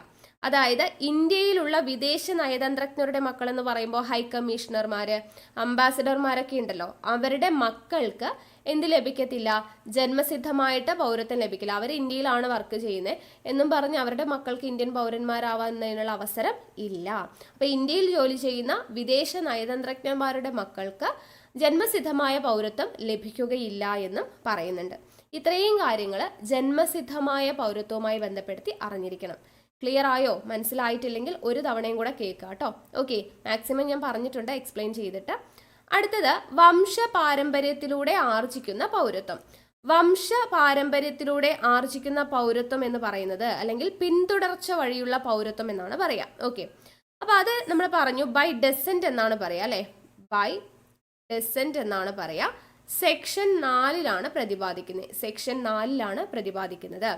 അതായത് ഇന്ത്യയിലുള്ള വിദേശ നയതന്ത്രജ്ഞരുടെ മക്കൾ എന്ന് പറയുമ്പോൾ ഹൈക്കമ്മീഷണർമാര്, അംബാസിഡർമാരൊക്കെ ഉണ്ടല്ലോ, അവരുടെ മക്കൾക്ക് എന്ത് ലഭിക്കത്തില്ല? ജന്മസിദ്ധമായിട്ട് പൗരത്വം ലഭിക്കില്ല. അവർ ഇന്ത്യയിലാണ് വർക്ക് ചെയ്യുന്നത് എന്നും പറഞ്ഞ് അവരുടെ മക്കൾക്ക് ഇന്ത്യൻ പൗരന്മാരാവാനുള്ള അവസരം ഇല്ല. അപ്പൊ ഇന്ത്യയിൽ ജോലി ചെയ്യുന്ന വിദേശ നയതന്ത്രജ്ഞന്മാരുടെ മക്കൾക്ക് ജന്മസിദ്ധമായ പൗരത്വം ലഭിക്കുകയില്ല എന്നും പറയുന്നുണ്ട്. ഇത്രയും കാര്യങ്ങൾ ജന്മസിദ്ധമായ പൗരത്വവുമായി ബന്ധപ്പെടുത്തി അറിഞ്ഞിരിക്കണം. ക്ലിയർ ആയോ? മനസ്സിലായിട്ടില്ലെങ്കിൽ ഒരു തവണയും കൂടെ കേൾക്കുക കേട്ടോ. ഓക്കെ, മാക്സിമം ഞാൻ പറഞ്ഞിട്ടുണ്ട് എക്സ്പ്ലെയിൻ ചെയ്തിട്ട്. അടുത്തത് വംശപാരമ്പര്യത്തിലൂടെ ആർജിക്കുന്ന പൗരത്വം. വംശപാരമ്പര്യത്തിലൂടെ ആർജിക്കുന്ന പൗരത്വം എന്ന് പറയുന്നത്, അല്ലെങ്കിൽ പിന്തുടർച്ച വഴിയുള്ള പൗരത്വം എന്നാണ് പറയാം. ഓക്കെ, അപ്പൊ അത് നമ്മൾ പറഞ്ഞു ബൈ ഡെസെന്റ് എന്നാണ് പറയാ അല്ലെ, ബൈ ഡെസെന്റ് എന്നാണ് പറയാ. സെക്ഷൻ 4 പ്രതിപാദിക്കുന്നത്.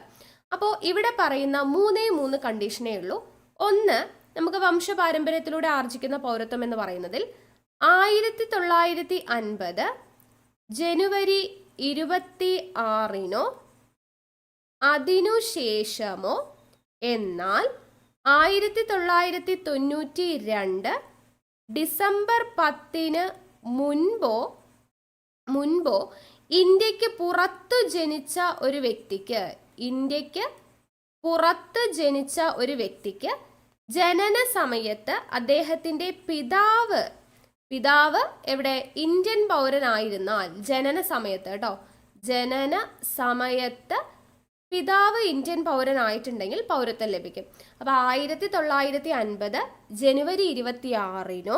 അപ്പോൾ ഇവിടെ പറയുന്ന 3 കണ്ടീഷനേ ഉള്ളൂ. ഒന്ന്, നമുക്ക് വംശപാരമ്പര്യത്തിലൂടെ ആർജിക്കുന്ന പൗരത്വം എന്ന് പറയുന്നതിൽ 1950 ജനുവരി 26 അതിനുശേഷമോ, എന്നാൽ 1992 ഡിസംബർ 10 മുൻപോ ഇന്ത്യക്ക് പുറത്തു ജനിച്ച ഒരു വ്യക്തിക്ക് ജനന സമയത്ത് അദ്ദേഹത്തിന്റെ പിതാവ് എവിടെ ഇന്ത്യൻ പൗരനായിരുന്നാൽ, ജനന സമയത്ത് പിതാവ് ഇന്ത്യൻ പൗരനായിട്ടുണ്ടെങ്കിൽ പൗരത്വം ലഭിക്കും. അപ്പൊ 1950 ജനുവരി 26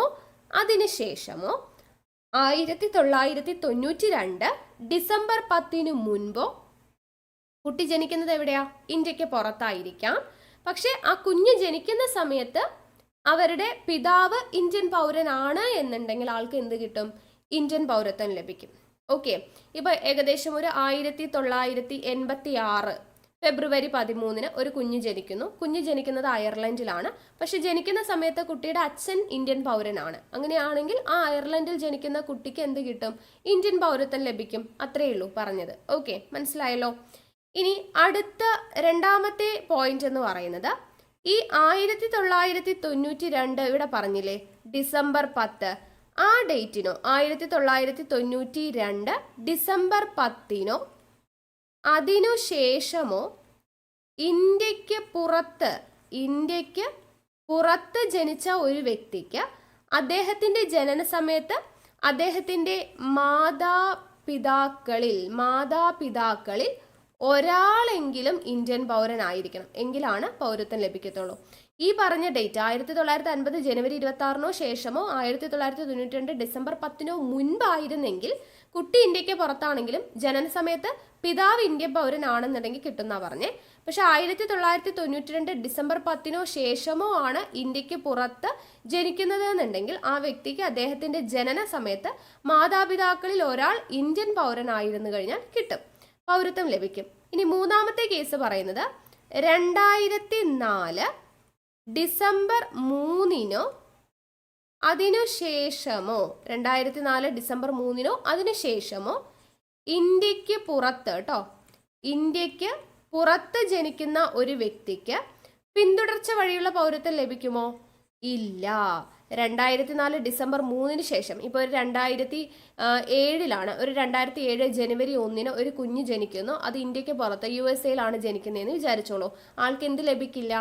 അതിനുശേഷമോ 1992 ഡിസംബർ 10 മുൻപോ കുട്ടി ജനിക്കുന്നത് എവിടെയാ? ഇന്ത്യക്ക് പുറത്തായിരിക്കാം. പക്ഷെ ആ കുഞ്ഞ് ജനിക്കുന്ന സമയത്ത് അവരുടെ പിതാവ് ഇന്ത്യൻ പൗരനാണ് എന്നുണ്ടെങ്കിൽ ആൾക്ക് എന്ത് കിട്ടും? ഇന്ത്യൻ പൗരത്വം ലഭിക്കും. ഓക്കെ, ഇപ്പൊ ഏകദേശം ഒരു 1986 ഫെബ്രുവരി 13 ഒരു കുഞ്ഞ് ജനിക്കുന്നു. കുഞ്ഞ് ജനിക്കുന്നത് അയർലൻഡിലാണ്. പക്ഷെ ജനിക്കുന്ന സമയത്ത് കുട്ടിയുടെ അച്ഛൻ ഇന്ത്യൻ പൗരനാണ്. അങ്ങനെയാണെങ്കിൽ ആ അയർലൻഡിൽ ജനിക്കുന്ന കുട്ടിക്ക് എന്ത് കിട്ടും? ഇന്ത്യൻ പൗരത്വം ലഭിക്കും. അത്രയേ ഉള്ളൂ പറഞ്ഞത്. ഓക്കെ, മനസ്സിലായല്ലോ. ഇനി അടുത്ത രണ്ടാമത്തെ പോയിന്റ് എന്ന് പറയുന്നത് ഈ 1992 ഇവിടെ പറഞ്ഞില്ലേ ഡിസംബർ 10, ആ ഡേറ്റിനോ 1992 ഡിസംബർ 10 അതിനുശേഷമോ ഇന്ത്യക്ക് പുറത്ത് ജനിച്ച ഒരു വ്യക്തിക്ക് അദ്ദേഹത്തിന്റെ ജനന സമയത്ത് അദ്ദേഹത്തിന്റെ മാതാപിതാക്കളിൽ ഒരാളെങ്കിലും ഇന്ത്യൻ പൗരനായിരിക്കണം, എങ്കിലാണ് പൗരത്വം ലഭിക്കത്തുള്ളൂ. ഈ പറഞ്ഞ ഡേറ്റ് 1950 ജനുവരി 26 ശേഷമോ 1992 ഡിസംബർ 10 മുൻപായിരുന്നെങ്കിൽ കുട്ടി ഇന്ത്യക്ക് പുറത്താണെങ്കിലും ജനന സമയത്ത് പിതാവ് ഇന്ത്യൻ പൗരനാണെന്നുണ്ടെങ്കിൽ കിട്ടുന്ന പറഞ്ഞേ. പക്ഷെ 1992 ഡിസംബർ 10 ശേഷമോ ആണ് ഇന്ത്യക്ക് പുറത്ത് ജനിക്കുന്നത് എന്നുണ്ടെങ്കിൽ ആ വ്യക്തിക്ക് അദ്ദേഹത്തിന്റെ ജനന സമയത്ത് മാതാപിതാക്കളിൽ ഒരാൾ ഇന്ത്യൻ പൗരനായിരുന്നു കഴിഞ്ഞാൽ കിട്ടും, പൗരത്വം ലഭിക്കും. ഇനി മൂന്നാമത്തെ കേസ് പറയുന്നത് 2004 ഡിസംബർ 3 അതിനുശേഷമോ 2004 ഡിസംബർ 3 അതിനുശേഷമോ ഇന്ത്യക്ക് പുറത്ത് ജനിക്കുന്ന ഒരു വ്യക്തിക്ക് പിന്തുടർച്ച വഴിയുള്ള പൗരത്വം ലഭിക്കുമോ? ഇല്ല. 2004 ഡിസംബർ 3 ശേഷം ഇപ്പോൾ ഒരു 2007 ഒരു 2007 ജനുവരി 1 ഒരു കുഞ്ഞ് ജനിക്കുന്നു. അത് ഇന്ത്യക്ക് പുറത്ത് USA ജനിക്കുന്നതെന്ന് വിചാരിച്ചോളൂ. ആൾക്ക് എന്ത് ലഭിക്കില്ല?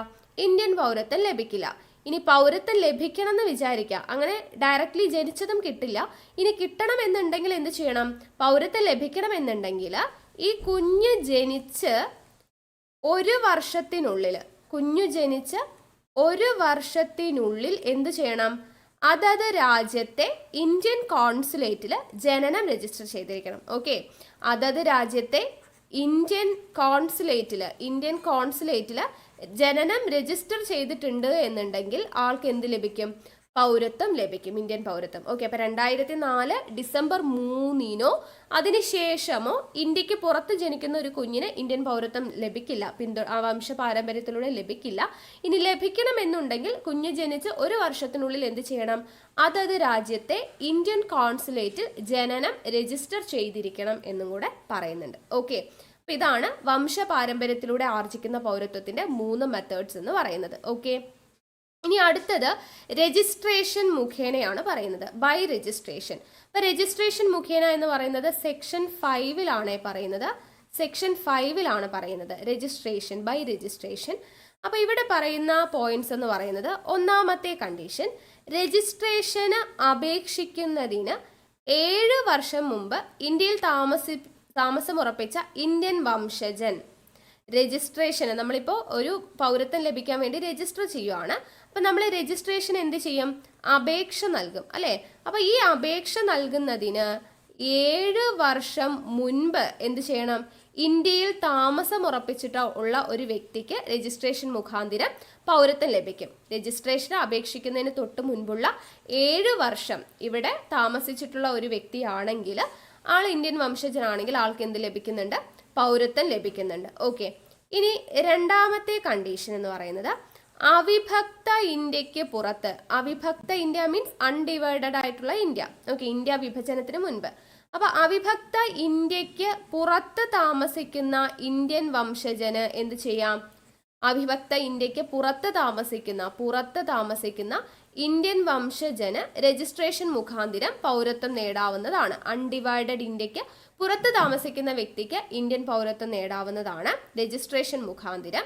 ഇന്ത്യൻ പൗരത്വം ലഭിക്കില്ല. ഇനി പൗരത്വം ലഭിക്കണം എന്ന് വിചാരിക്കുക, അങ്ങനെ ഡയറക്റ്റ്ലി ജനിച്ചതും കിട്ടില്ല. ഇനി കിട്ടണം എന്നുണ്ടെങ്കിൽ എന്ത് ചെയ്യണം? പൗരത്വം ലഭിക്കണം എന്നുണ്ടെങ്കിൽ ഈ കുഞ്ഞ് ജനിച്ച് ഒരു വർഷത്തിനുള്ളിൽ എന്ത് ചെയ്യണം? അതത് രാജ്യത്തെ ഇന്ത്യൻ കോൺസുലേറ്റിൽ ജനനം രജിസ്റ്റർ ചെയ്തിരിക്കണം. ഓക്കെ, അതത് രാജ്യത്തെ ഇന്ത്യൻ കോൺസുലേറ്റിൽ ജനനം രജിസ്റ്റർ ചെയ്തിട്ടുണ്ട് എന്നുണ്ടെങ്കിൽ ആൾക്ക് എന്ത് ലഭിക്കും? പൗരത്വം ലഭിക്കും, ഇന്ത്യൻ പൗരത്വം. ഓക്കെ, അപ്പൊ 2004 ഡിസംബർ 3 അതിനുശേഷമോ ഇന്ത്യക്ക് പുറത്ത് ജനിക്കുന്ന ഒരു കുഞ്ഞിന് ഇന്ത്യൻ പൗരത്വം ലഭിക്കില്ല, വംശ പാരമ്പര്യത്തിലൂടെ ലഭിക്കില്ല. ഇനി ലഭിക്കണമെന്നുണ്ടെങ്കിൽ കുഞ്ഞ് ജനിച്ച് ഒരു വർഷത്തിനുള്ളിൽ എന്ത് ചെയ്യണം? അതത് രാജ്യത്തെ ഇന്ത്യൻ കോൺസുലേറ്റിൽ ജനനം രജിസ്റ്റർ ചെയ്തിരിക്കണം എന്നും കൂടെ പറയുന്നുണ്ട്. ഓക്കെ, അപ്പൊ ഇതാണ് വംശ പാരമ്പര്യത്തിലൂടെ ആർജിക്കുന്ന പൗരത്വത്തിന്റെ 3 മെത്തേഡ്സ് എന്ന് പറയുന്നത്. ഓക്കെ, ഇനി അടുത്തത് രജിസ്ട്രേഷൻ മുഖേനയാണ് പറയുന്നത്, ബൈ രജിസ്ട്രേഷൻ. അപ്പൊ രജിസ്ട്രേഷൻ മുഖേന എന്ന് പറയുന്നത് സെക്ഷൻ 5 പറയുന്നത് രജിസ്ട്രേഷൻ, ബൈ രജിസ്ട്രേഷൻ. അപ്പൊ ഇവിടെ പറയുന്ന പോയിന്റ്സ് എന്ന് പറയുന്നത്, ഒന്നാമത്തെ കണ്ടീഷൻ, രജിസ്ട്രേഷന് അപേക്ഷിക്കുന്നതിന് 7 വർഷം മുമ്പ് ഇന്ത്യയിൽ താമസമുറപ്പിച്ച ഇന്ത്യൻ വംശജൻ. രജിസ്ട്രേഷന് നമ്മളിപ്പോൾ ഒരു പൗരത്വം ലഭിക്കാൻ വേണ്ടി രജിസ്റ്റർ ചെയ്യുവാണ്. അപ്പം നമ്മൾ രജിസ്ട്രേഷൻ എന്ത് ചെയ്യും? അപേക്ഷ നൽകും, അല്ലേ? അപ്പം ഈ അപേക്ഷ നൽകുന്നതിന് 7 വർഷം മുൻപ് എന്ത് ചെയ്യണം? ഇന്ത്യയിൽ താമസമുറപ്പിച്ചിട്ട് ഉള്ള ഒരു വ്യക്തിക്ക് രജിസ്ട്രേഷൻ മുഖാന്തിരം പൗരത്വം ലഭിക്കും. രജിസ്ട്രേഷൻ അപേക്ഷിക്കുന്നതിന് തൊട്ട് മുൻപുള്ള 7 വർഷം ഇവിടെ താമസിച്ചിട്ടുള്ള ഒരു വ്യക്തിയാണെങ്കിൽ, ആൾ ഇന്ത്യൻ വംശജനാണെങ്കിൽ ആൾക്ക് എന്ത് ലഭിക്കുന്നുണ്ട്? പൗരത്വം ലഭിക്കുന്നുണ്ട്. ഓക്കെ, ഇനി രണ്ടാമത്തെ കണ്ടീഷൻ എന്ന് പറയുന്നത്, അവിഭക്ത ഇന്ത്യക്ക് പുറത്ത്, അവിഭക്ത ഇന്ത്യ മീൻസ് അൺഡിവൈഡഡ് ആയിട്ടുള്ള ഇന്ത്യ. ഓക്കെ, ഇന്ത്യ വിഭജനത്തിന് മുൻപ്. അപ്പൊ അവിഭക്ത ഇന്ത്യക്ക് പുറത്ത് താമസിക്കുന്ന ഇന്ത്യൻ വംശജന് എന്ത് ചെയ്യാം? അവിഭക്ത ഇന്ത്യക്ക് പുറത്ത് താമസിക്കുന്ന ഇന്ത്യൻ വംശജന് രജിസ്ട്രേഷൻ മുഖാന്തിരം പൗരത്വം നേടാവുന്നതാണ്. അൺഡിവൈഡഡ് ഇന്ത്യക്ക് പുറത്ത് താമസിക്കുന്ന വ്യക്തിക്ക് ഇന്ത്യൻ പൗരത്വം നേടാവുന്നതാണ് രജിസ്ട്രേഷൻ മുഖാന്തിരം.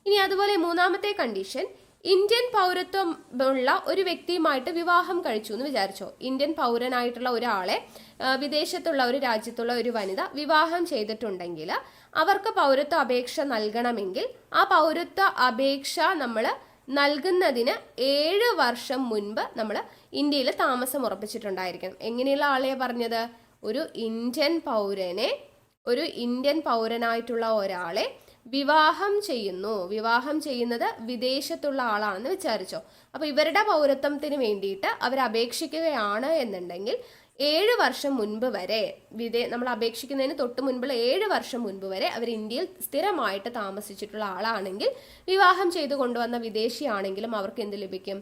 ഇനി അതുപോലെ മൂന്നാമത്തെ കണ്ടീഷൻ, ഇന്ത്യൻ പൗരത്വം ഉള്ള ഒരു വ്യക്തിയുമായിട്ട് വിവാഹം കഴിച്ചു എന്ന് വിചാരിച്ചോ. ഇന്ത്യൻ പൗരനായിട്ടുള്ള ഒരാളെ വിദേശത്തുള്ള ഒരു രാജ്യത്തുള്ള ഒരു വനിത വിവാഹം ചെയ്തിട്ടുണ്ടെങ്കിൽ അവർക്ക് പൗരത്വ അപേക്ഷ നൽകണമെങ്കിൽ ആ പൗരത്വ അപേക്ഷ നമ്മൾ നൽകുന്നതിന് 7 വർഷം മുൻപ് നമ്മൾ ഇന്ത്യയിൽ താമസം ഉറപ്പിച്ചിട്ടുണ്ടായിരിക്കണം. എങ്ങനെയുള്ള ആളെ പറഞ്ഞത്? ഒരു ഇന്ത്യൻ പൗരനായിട്ടുള്ള ഒരാളെ വിവാഹം ചെയ്യുന്നത് വിദേശത്തുള്ള ആളാണെന്ന് വിചാരിച്ചോ. അപ്പൊ ഇവരുടെ പൗരത്വത്തിന് വേണ്ടിയിട്ട് അവർ അപേക്ഷിക്കുകയാണ് എന്നുണ്ടെങ്കിൽ 7 വർഷം മുൻപ് വരെ നമ്മൾ അപേക്ഷിക്കുന്നതിന് തൊട്ട് മുൻപുള്ള 7 വർഷം മുൻപ് വരെ അവർ ഇന്ത്യയിൽ സ്ഥിരമായിട്ട് താമസിച്ചിട്ടുള്ള ആളാണെങ്കിൽ, വിവാഹം ചെയ്തു കൊണ്ടുവന്ന വിദേശിയാണെങ്കിലും അവർക്ക് എന്ത് ലഭിക്കും?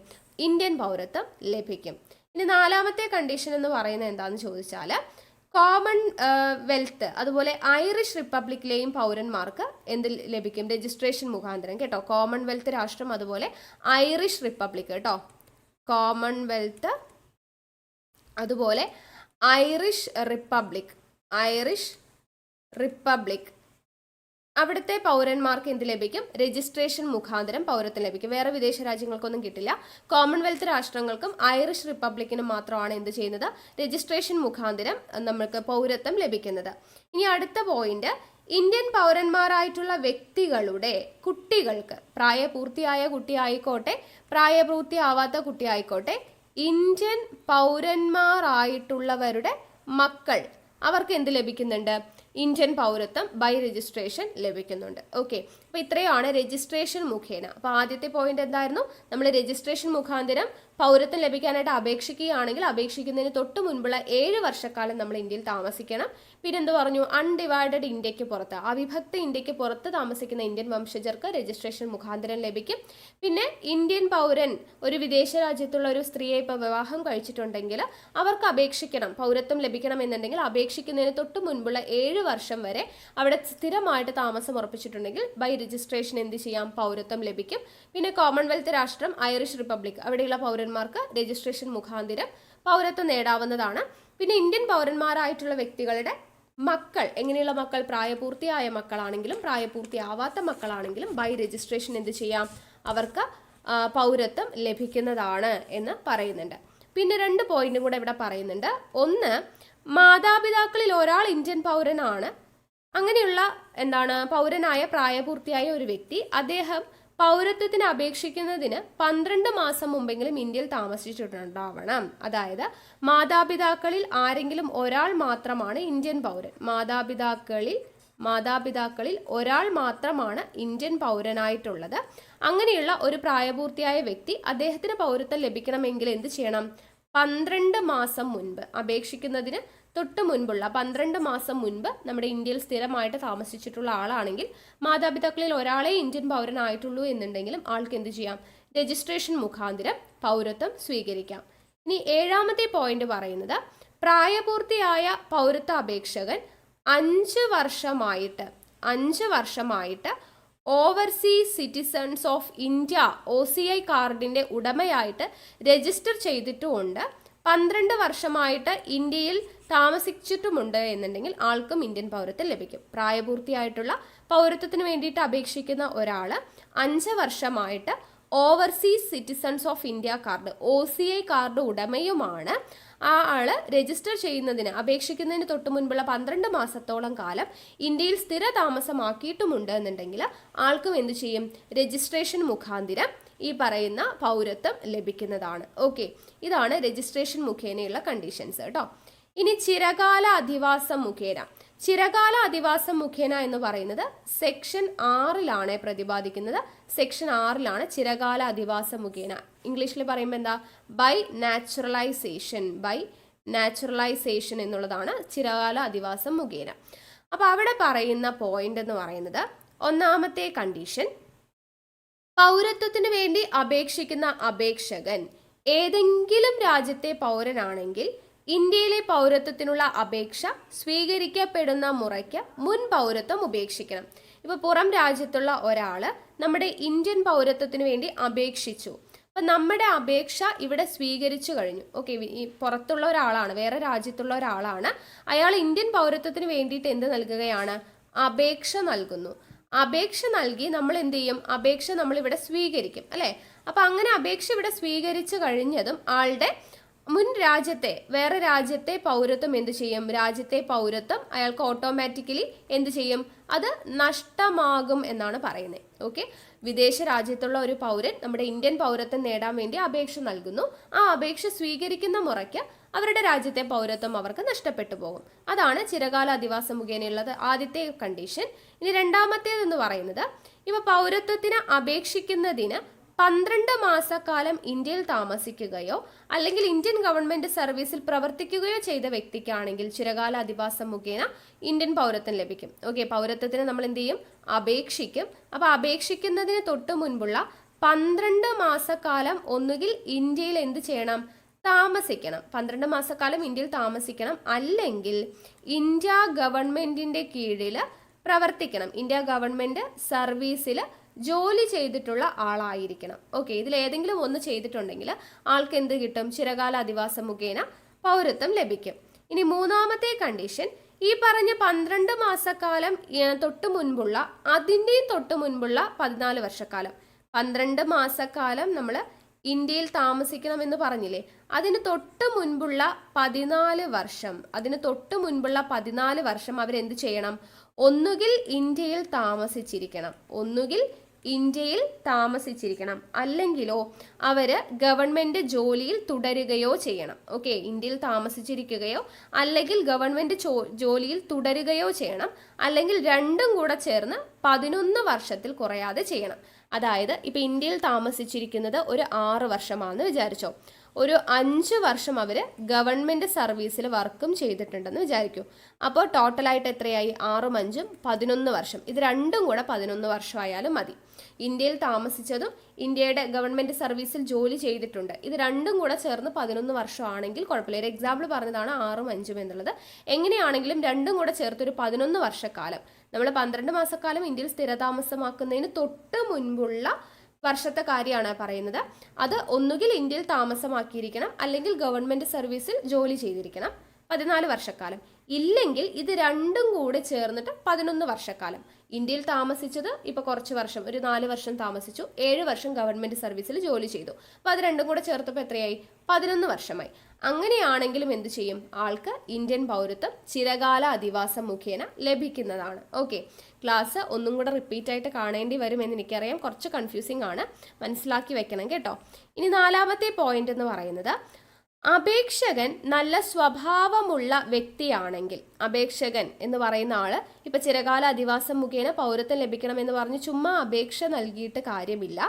ഇന്ത്യൻ പൗരത്വം ലഭിക്കും. ഇനി 4ാമത്തെ കണ്ടീഷൻ എന്ന് പറയുന്നത് എന്താണെന്ന് ചോദിച്ചാൽ, കോമൺ വെൽത്ത് അതുപോലെ ഐറിഷ് റിപ്പബ്ലിക്കിലെയും പൗരന്മാർക്ക് എന്ത് ലഭിക്കും? രജിസ്ട്രേഷൻ മുഖാന്തരം കേട്ടോ. കോമൺവെൽത്ത് രാഷ്ട്രം അതുപോലെ ഐറിഷ് റിപ്പബ്ലിക് കേട്ടോ. കോമൺവെൽത്ത് അതുപോലെ ഐറിഷ് റിപ്പബ്ലിക് അവിടുത്തെ പൗരന്മാർക്ക് എന്ത് ലഭിക്കും? രജിസ്ട്രേഷൻ മുഖാന്തരം പൗരത്വം ലഭിക്കും. വേറെ വിദേശ രാജ്യങ്ങൾക്കൊന്നും കിട്ടില്ല. കോമൺവെൽത്ത് രാഷ്ട്രങ്ങൾക്കും ഐറിഷ് റിപ്പബ്ലിക്കിനും മാത്രമാണ് എന്ത് ചെയ്യുന്നത്? രജിസ്ട്രേഷൻ മുഖാന്തരം നമുക്ക് പൗരത്വം ലഭിക്കുന്നത്. ഇനി അടുത്ത പോയിന്റ്, ഇന്ത്യൻ പൗരന്മാരായിട്ടുള്ള വ്യക്തികളുടെ കുട്ടികൾക്ക്, പ്രായപൂർത്തിയായ കുട്ടിയായിക്കോട്ടെ പ്രായപൂർത്തിയാവാത്ത കുട്ടിയായിക്കോട്ടെ, ഇന്ത്യൻ പൗരന്മാരായിട്ടുള്ളവരുടെ മക്കൾ, അവർക്ക് എന്ത് ലഭിക്കുന്നുണ്ട്? ഇന്ത്യൻ പൗരത്വം ബൈ രജിസ്ട്രേഷൻ ലഭിക്കുന്നുണ്ട്. ഓക്കെ, അപ്പോൾ ഇത്രയാണ് രജിസ്ട്രേഷൻ മുഖേന. അപ്പോൾ ആദ്യത്തെ പോയിന്റ് എന്തായിരുന്നു? നമ്മൾ രജിസ്ട്രേഷൻ മുഖാന്തരം പൗരത്വം ലഭിക്കാനായിട്ട് അപേക്ഷിക്കുകയാണെങ്കിൽ അപേക്ഷിക്കുന്നതിന് തൊട്ട് മുൻപുള്ള 7 വർഷക്കാലം നമ്മൾ ഇന്ത്യയിൽ താമസിക്കണം. പിന്നെ എന്ത് പറഞ്ഞു? അൺഡിവൈഡഡ് ഇന്ത്യക്ക് പുറത്ത്, അവിഭക്ത ഇന്ത്യക്ക് പുറത്ത് താമസിക്കുന്ന ഇന്ത്യൻ വംശജർക്ക് രജിസ്ട്രേഷൻ മുഖാന്തരം ലഭിക്കും. പിന്നെ ഇന്ത്യൻ പൗരൻ ഒരു വിദേശ രാജ്യത്തുള്ള ഒരു സ്ത്രീയെ ഇപ്പോൾ വിവാഹം കഴിച്ചിട്ടുണ്ടെങ്കിൽ അവർക്ക് അപേക്ഷിക്കണം, പൗരത്വം ലഭിക്കണം എന്നുണ്ടെങ്കിൽ അപേക്ഷിക്കുന്നതിന് തൊട്ട് മുൻപുള്ള 7 വർഷം വരെ അവിടെ സ്ഥിരമായിട്ട് താമസം ഉറപ്പിച്ചിട്ടുണ്ടെങ്കിൽ ബൈ രജിസ്ട്രേഷൻ എന്ത് ചെയ്യാം? പൗരത്വം ലഭിക്കും. പിന്നെ കോമൺവെൽത്ത് രാഷ്ട്രം ഐറിഷ് റിപ്പബ്ലിക് അവിടെയുള്ള പൗരന്മാർക്ക് രജിസ്ട്രേഷൻ മുഖാന്തരം പൗരത്വം നേടാവുന്നതാണ്. പിന്നെ ഇന്ത്യൻ പൗരന്മാരായിട്ടുള്ള വ്യക്തികളുടെ മക്കൾ, എങ്ങനെയുള്ള മക്കൾ? പ്രായപൂർത്തിയായ മക്കളാണെങ്കിലും പ്രായപൂർത്തിയാവാത്ത മക്കളാണെങ്കിലും ബൈ രജിസ്ട്രേഷൻ എന്ത് ചെയ്യാം? അവർക്ക് പൗരത്വം ലഭിക്കുന്നതാണ് എന്ന് പറയുന്നുണ്ട്. പിന്നെ 2 പോയിന്റും കൂടെ ഇവിടെ പറയുന്നുണ്ട്. ഒന്ന്, മാതാപിതാക്കളിൽ ഒരാൾ ഇന്ത്യൻ പൗരനാണ്. അങ്ങനെയുള്ള പൗരനായ പ്രായപൂർത്തിയായ ഒരു വ്യക്തി, അദ്ദേഹം പൗരത്വത്തിന് അപേക്ഷിക്കുന്നതിന് 12 മാസം മുമ്പെങ്കിലും ഇന്ത്യയിൽ താമസിച്ചിട്ടുണ്ടാവണം. അതായത് മാതാപിതാക്കളിൽ ആരെങ്കിലും ഒരാൾ മാത്രമാണ് ഇന്ത്യൻ പൗരൻ. മാതാപിതാക്കളിൽ ഒരാൾ മാത്രമാണ് ഇന്ത്യൻ പൗരനായിട്ടുള്ളത്. അങ്ങനെയുള്ള ഒരു പ്രായപൂർത്തിയായ വ്യക്തി, അദ്ദേഹത്തിന് പൗരത്വം ലഭിക്കണമെങ്കിൽ എന്ത് ചെയ്യണം? 12 മാസം മുൻപ്, അപേക്ഷിക്കുന്നതിന് തൊട്ട് മുൻപുള്ള 12 മാസം മുൻപ് നമ്മുടെ ഇന്ത്യയിൽ സ്ഥിരമായിട്ട് താമസിച്ചിട്ടുള്ള ആളാണെങ്കിൽ, മാതാപിതാക്കളിൽ ഒരാളെ ഇന്ത്യൻ പൗരനായിട്ടുള്ളൂ എന്നുണ്ടെങ്കിലും ആൾക്ക് എന്ത് ചെയ്യാം? രജിസ്ട്രേഷൻ മുഖാന്തരം പൗരത്വം സ്വീകരിക്കാം. ഇനി 7ാമത്തെ പോയിന്റ് പറയുന്നത്, പ്രായപൂർത്തിയായ പൗരത്വ അപേക്ഷകൻ 5 വർഷമായിട്ട് overseas citizens of India OCI കാർഡിന്റെ ഉടമയായിട്ട് രജിസ്റ്റർ ചെയ്തിട്ടുമുണ്ട്, 12 വർഷമായിട്ട് ഇന്ത്യയിൽ താമസിച്ചിട്ടുമുണ്ട് എന്നുണ്ടെങ്കിൽ ആൾക്കും ഇന്ത്യൻ പൗരത്വം ലഭിക്കും. പ്രായപൂർത്തിയായിട്ടുള്ള പൗരത്വത്തിന് വേണ്ടിയിട്ട് അപേക്ഷിക്കുന്ന ഒരാൾ 5 വർഷമായിട്ട് overseas citizens of India card OCI card ഉടമയുമാണ്. ആ ആള് രജിസ്റ്റർ ചെയ്യുന്നതിന് അപേക്ഷിക്കുന്നതിന് തൊട്ട് മുൻപുള്ള 12 മാസത്തോളം കാലം ഇന്ത്യയിൽ സ്ഥിര താമസമാക്കിയിട്ടുമുണ്ട് എന്നുണ്ടെങ്കിൽ ആൾക്കും എന്ത് ചെയ്യും? രജിസ്ട്രേഷൻ മുഖാന്തരം ഈ പറയുന്ന പൗരത്വം ലഭിക്കുന്നതാണ്. ഓക്കെ, ഇതാണ് രജിസ്ട്രേഷൻ മുഖേനയുള്ള കണ്ടീഷൻസ് കേട്ടോ. ഇനി ചിരകാല അധിവാസം മുഖേന എന്ന് പറയുന്നത് സെക്ഷൻ 6 പ്രതിപാദിക്കുന്നത്. സെക്ഷൻ 6 ചിരകാല അധിവാസം മുഖേന. ഇംഗ്ലീഷിൽ പറയുമ്പോൾ എന്താ? ബൈ നാച്ചുറലൈസേഷൻ എന്നുള്ളതാണ് ചിരകാല അധിവാസം മുഖേന. അപ്പൊ അവിടെ പറയുന്ന പോയിന്റ് എന്ന് പറയുന്നത്, 1ാമത്തെ കണ്ടീഷൻ, പൗരത്വത്തിന് വേണ്ടി അപേക്ഷിക്കുന്ന അപേക്ഷകൻ ഏതെങ്കിലും രാജ്യത്തെ പൗരനാണെങ്കിൽ ഇന്ത്യയിലെ പൗരത്വത്തിനുള്ള അപേക്ഷ സ്വീകരിക്കപ്പെടുന്ന മുറയ്ക്ക് മുൻ പൗരത്വം ഉപേക്ഷിക്കണം. ഇപ്പോൾ പുറം രാജ്യത്തുള്ള ഒരാൾ നമ്മുടെ ഇന്ത്യൻ പൗരത്വത്തിന് വേണ്ടി അപേക്ഷിച്ചു. അപ്പം നമ്മുടെ അപേക്ഷ ഇവിടെ സ്വീകരിച്ചു കഴിഞ്ഞു. ഓക്കെ, ഈ പുറത്തുള്ള ഒരാളാണ്, വേറെ രാജ്യത്തുള്ള ഒരാളാണ്. അയാൾ ഇന്ത്യൻ പൗരത്വത്തിന് വേണ്ടിയിട്ട് എന്ത് നൽകുകയാണ്? അപേക്ഷ നൽകുന്നു. അപേക്ഷ നൽകി നമ്മൾ എന്ത് ചെയ്യും? അപേക്ഷ നമ്മൾ ഇവിടെ സ്വീകരിക്കും അല്ലേ? അപ്പം അങ്ങനെ അപേക്ഷ ഇവിടെ സ്വീകരിച്ചു കഴിഞ്ഞതും ആളുടെ മുൻ രാജ്യത്തെ, വേറെ രാജ്യത്തെ പൗരത്വം എന്ത് ചെയ്യും? രാജ്യത്തെ പൗരത്വം അയാൾക്ക് ഓട്ടോമാറ്റിക്കലി എന്ത് ചെയ്യും? അത് നഷ്ടമാകും എന്നാണ് പറയുന്നത്. ഓക്കെ, വിദേശ രാജ്യത്തുള്ള ഒരു പൗരൻ നമ്മുടെ ഇന്ത്യൻ പൗരത്വം നേടാൻ വേണ്ടി അപേക്ഷ നൽകുന്നു. ആ അപേക്ഷ സ്വീകരിക്കുന്ന മുറയ്ക്ക് അവരുടെ രാജ്യത്തെ പൗരത്വം അവർക്ക് നഷ്ടപ്പെട്ടു പോകും. അതാണ് ചിരകാല അധിവാസം മുഖേനയുള്ളത് ആദ്യത്തെ കണ്ടീഷൻ. ഇനി 2ാമത്തേതെന്ന് പറയുന്നത്, ഇവ പൗരത്വത്തിന് അപേക്ഷിക്കുന്നതിന് 12 മാസക്കാലം ഇന്ത്യയിൽ താമസിക്കുകയോ അല്ലെങ്കിൽ ഇന്ത്യൻ ഗവൺമെന്റ് സർവീസിൽ പ്രവർത്തിക്കുകയോ ചെയ്ത വ്യക്തിക്കാണെങ്കിൽ ചിരകാല അധിവാസം മുഖേന ഇന്ത്യൻ പൗരത്വം ലഭിക്കും. ഓക്കെ, പൗരത്വത്തിന് നമ്മൾ എന്ത് ചെയ്യും? അപേക്ഷിക്കും. അപ്പോൾ അപേക്ഷിക്കുന്നതിന് തൊട്ട് മുൻപുള്ള 12 മാസക്കാലം ഒന്നുകിൽ ഇന്ത്യയിൽ എന്ത് ചെയ്യണം? താമസിക്കണം. 12 മാസക്കാലം ഇന്ത്യയിൽ താമസിക്കണം, അല്ലെങ്കിൽ ഇന്ത്യ ഗവൺമെന്റിന്റെ കീഴിൽ പ്രവർത്തിക്കണം. ഇന്ത്യ ഗവൺമെന്റ് സർവീസിൽ ജോലി ചെയ്തിട്ടുള്ള ആളായിരിക്കണം. ഓക്കെ, ഇതിൽ ഏതെങ്കിലും ഒന്ന് ചെയ്തിട്ടുണ്ടെങ്കിൽ ആൾക്ക് എന്ത് കിട്ടും? ചിരകാല അധിവാസം മുഖേന പൗരത്വം ലഭിക്കും. ഇനി മൂന്നാമത്തെ കണ്ടീഷൻ, ഈ പറഞ്ഞ 12 മാസക്കാലം തൊട്ട് മുൻപുള്ള, അതിൻ്റെയും തൊട്ട് മുൻപുള്ള 14 വർഷക്കാലം. 12 മാസക്കാലം നമ്മൾ ഇന്ത്യയിൽ താമസിക്കണം എന്ന് പറഞ്ഞില്ലേ, അതിന് തൊട്ട് മുൻപുള്ള 14 വർഷം, അതിന് തൊട്ട് മുൻപുള്ള 14 വർഷം അവരെന്ത് ചെയ്യണം? ഒന്നുകിൽ ഇന്ത്യയിൽ താമസിച്ചിരിക്കണം, ഒന്നുകിൽ ഇന്ത്യയിൽ താമസിച്ചിരിക്കണം, അല്ലെങ്കിലോ അവര് ഗവൺമെന്റ് ജോലിയിൽ തുടരുകയോ ചെയ്യണം. ഓക്കെ, ഇന്ത്യയിൽ താമസിച്ചിരിക്കുകയോ അല്ലെങ്കിൽ ഗവൺമെന്റ് ജോലിയിൽ തുടരുകയോ ചെയ്യണം, അല്ലെങ്കിൽ രണ്ടും കൂടെ ചേർന്ന് 11 വർഷത്തിൽ കുറയാതെ ചെയ്യണം. അതായത് ഇപ്പൊ ഇന്ത്യയിൽ താമസിച്ചിരിക്കുന്നത് ഒരു 6 വർഷമാണെന്ന് വിചാരിച്ചോ, ഒരു 5 വർഷം അവർ ഗവൺമെന്റ് സർവീസിൽ വർക്കും ചെയ്തിട്ടുണ്ടെന്ന് വിചാരിക്കൂ. അപ്പോൾ ടോട്ടലായിട്ട് എത്രയായി? 6ഉം 5ഉം 11 വർഷം. ഇത് രണ്ടും കൂടെ 11 വർഷമായാലും മതി. ഇന്ത്യയിൽ താമസിച്ചതും ഇന്ത്യയുടെ ഗവൺമെന്റ് സർവീസിൽ ജോലി ചെയ്തിട്ടുണ്ട്, ഇത് രണ്ടും കൂടെ ചേർന്ന് 11 വർഷമാണെങ്കിൽ കുഴപ്പമില്ല. ഒരു എക്സാമ്പിൾ പറഞ്ഞതാണ് 6ഉം 5ഉം എന്നുള്ളത്. എങ്ങനെയാണെങ്കിലും രണ്ടും കൂടെ ചേർത്ത് ഒരു 11 വർഷക്കാലം, നമ്മൾ 12 മാസക്കാലം ഇന്ത്യയിൽ സ്ഥിരതാമസമാക്കുന്നതിന് തൊട്ട് മുൻപുള്ള വർഷത്തെ കാര്യമാണ് പറയുന്നത്. അത് ഒന്നുകിൽ ഇന്ത്യയിൽ താമസമാക്കിയിരിക്കണം, അല്ലെങ്കിൽ ഗവൺമെന്റ് സർവീസിൽ ജോലി ചെയ്തിരിക്കണം 14 വർഷക്കാലം. ഇല്ലെങ്കിൽ ഇത് രണ്ടും കൂടെ ചേർന്നിട്ട് 11 വർഷക്കാലം. ഇന്ത്യയിൽ താമസിച്ചത് ഇപ്പൊ കുറച്ച് വർഷം, ഒരു 4 വർഷം താമസിച്ചു, 7 വർഷം ഗവൺമെന്റ് സർവീസിൽ ജോലി ചെയ്തു. അപ്പൊ അത് രണ്ടും കൂടെ ചേർത്തപ്പോൾ എത്രയായി? 11 വർഷമായി. അങ്ങനെയാണെങ്കിലും എന്ത് ചെയ്യും? ആൾക്ക് ഇന്ത്യൻ പൗരത്വം ചിരകാല അധിവാസം മുഖേന ലഭിക്കുന്നതാണ്. ഓക്കെ, ക്ലാസ് ഒന്നും കൂടെ റിപ്പീറ്റ് ആയിട്ട് കാണേണ്ടി വരുമെന്ന് എനിക്കറിയാം, കുറച്ച് കൺഫ്യൂസിങ് ആണ്, മനസ്സിലാക്കി വെക്കണം കേട്ടോ. ഇനി 4ാമത്തെ പോയിന്റ് എന്ന് പറയുന്നത്, അപേക്ഷകൻ നല്ല സ്വഭാവമുള്ള വ്യക്തിയാണെങ്കിൽ, അപേക്ഷകൻ എന്ന് പറയുന്ന ആള് ഇപ്പൊ ചിരകാല അധിവാസം മുഖേന പൗരത്വം ലഭിക്കണം എന്ന് പറഞ്ഞ് ചുമ്മാ അപേക്ഷ നൽകിയിട്ട് കാര്യമില്ല.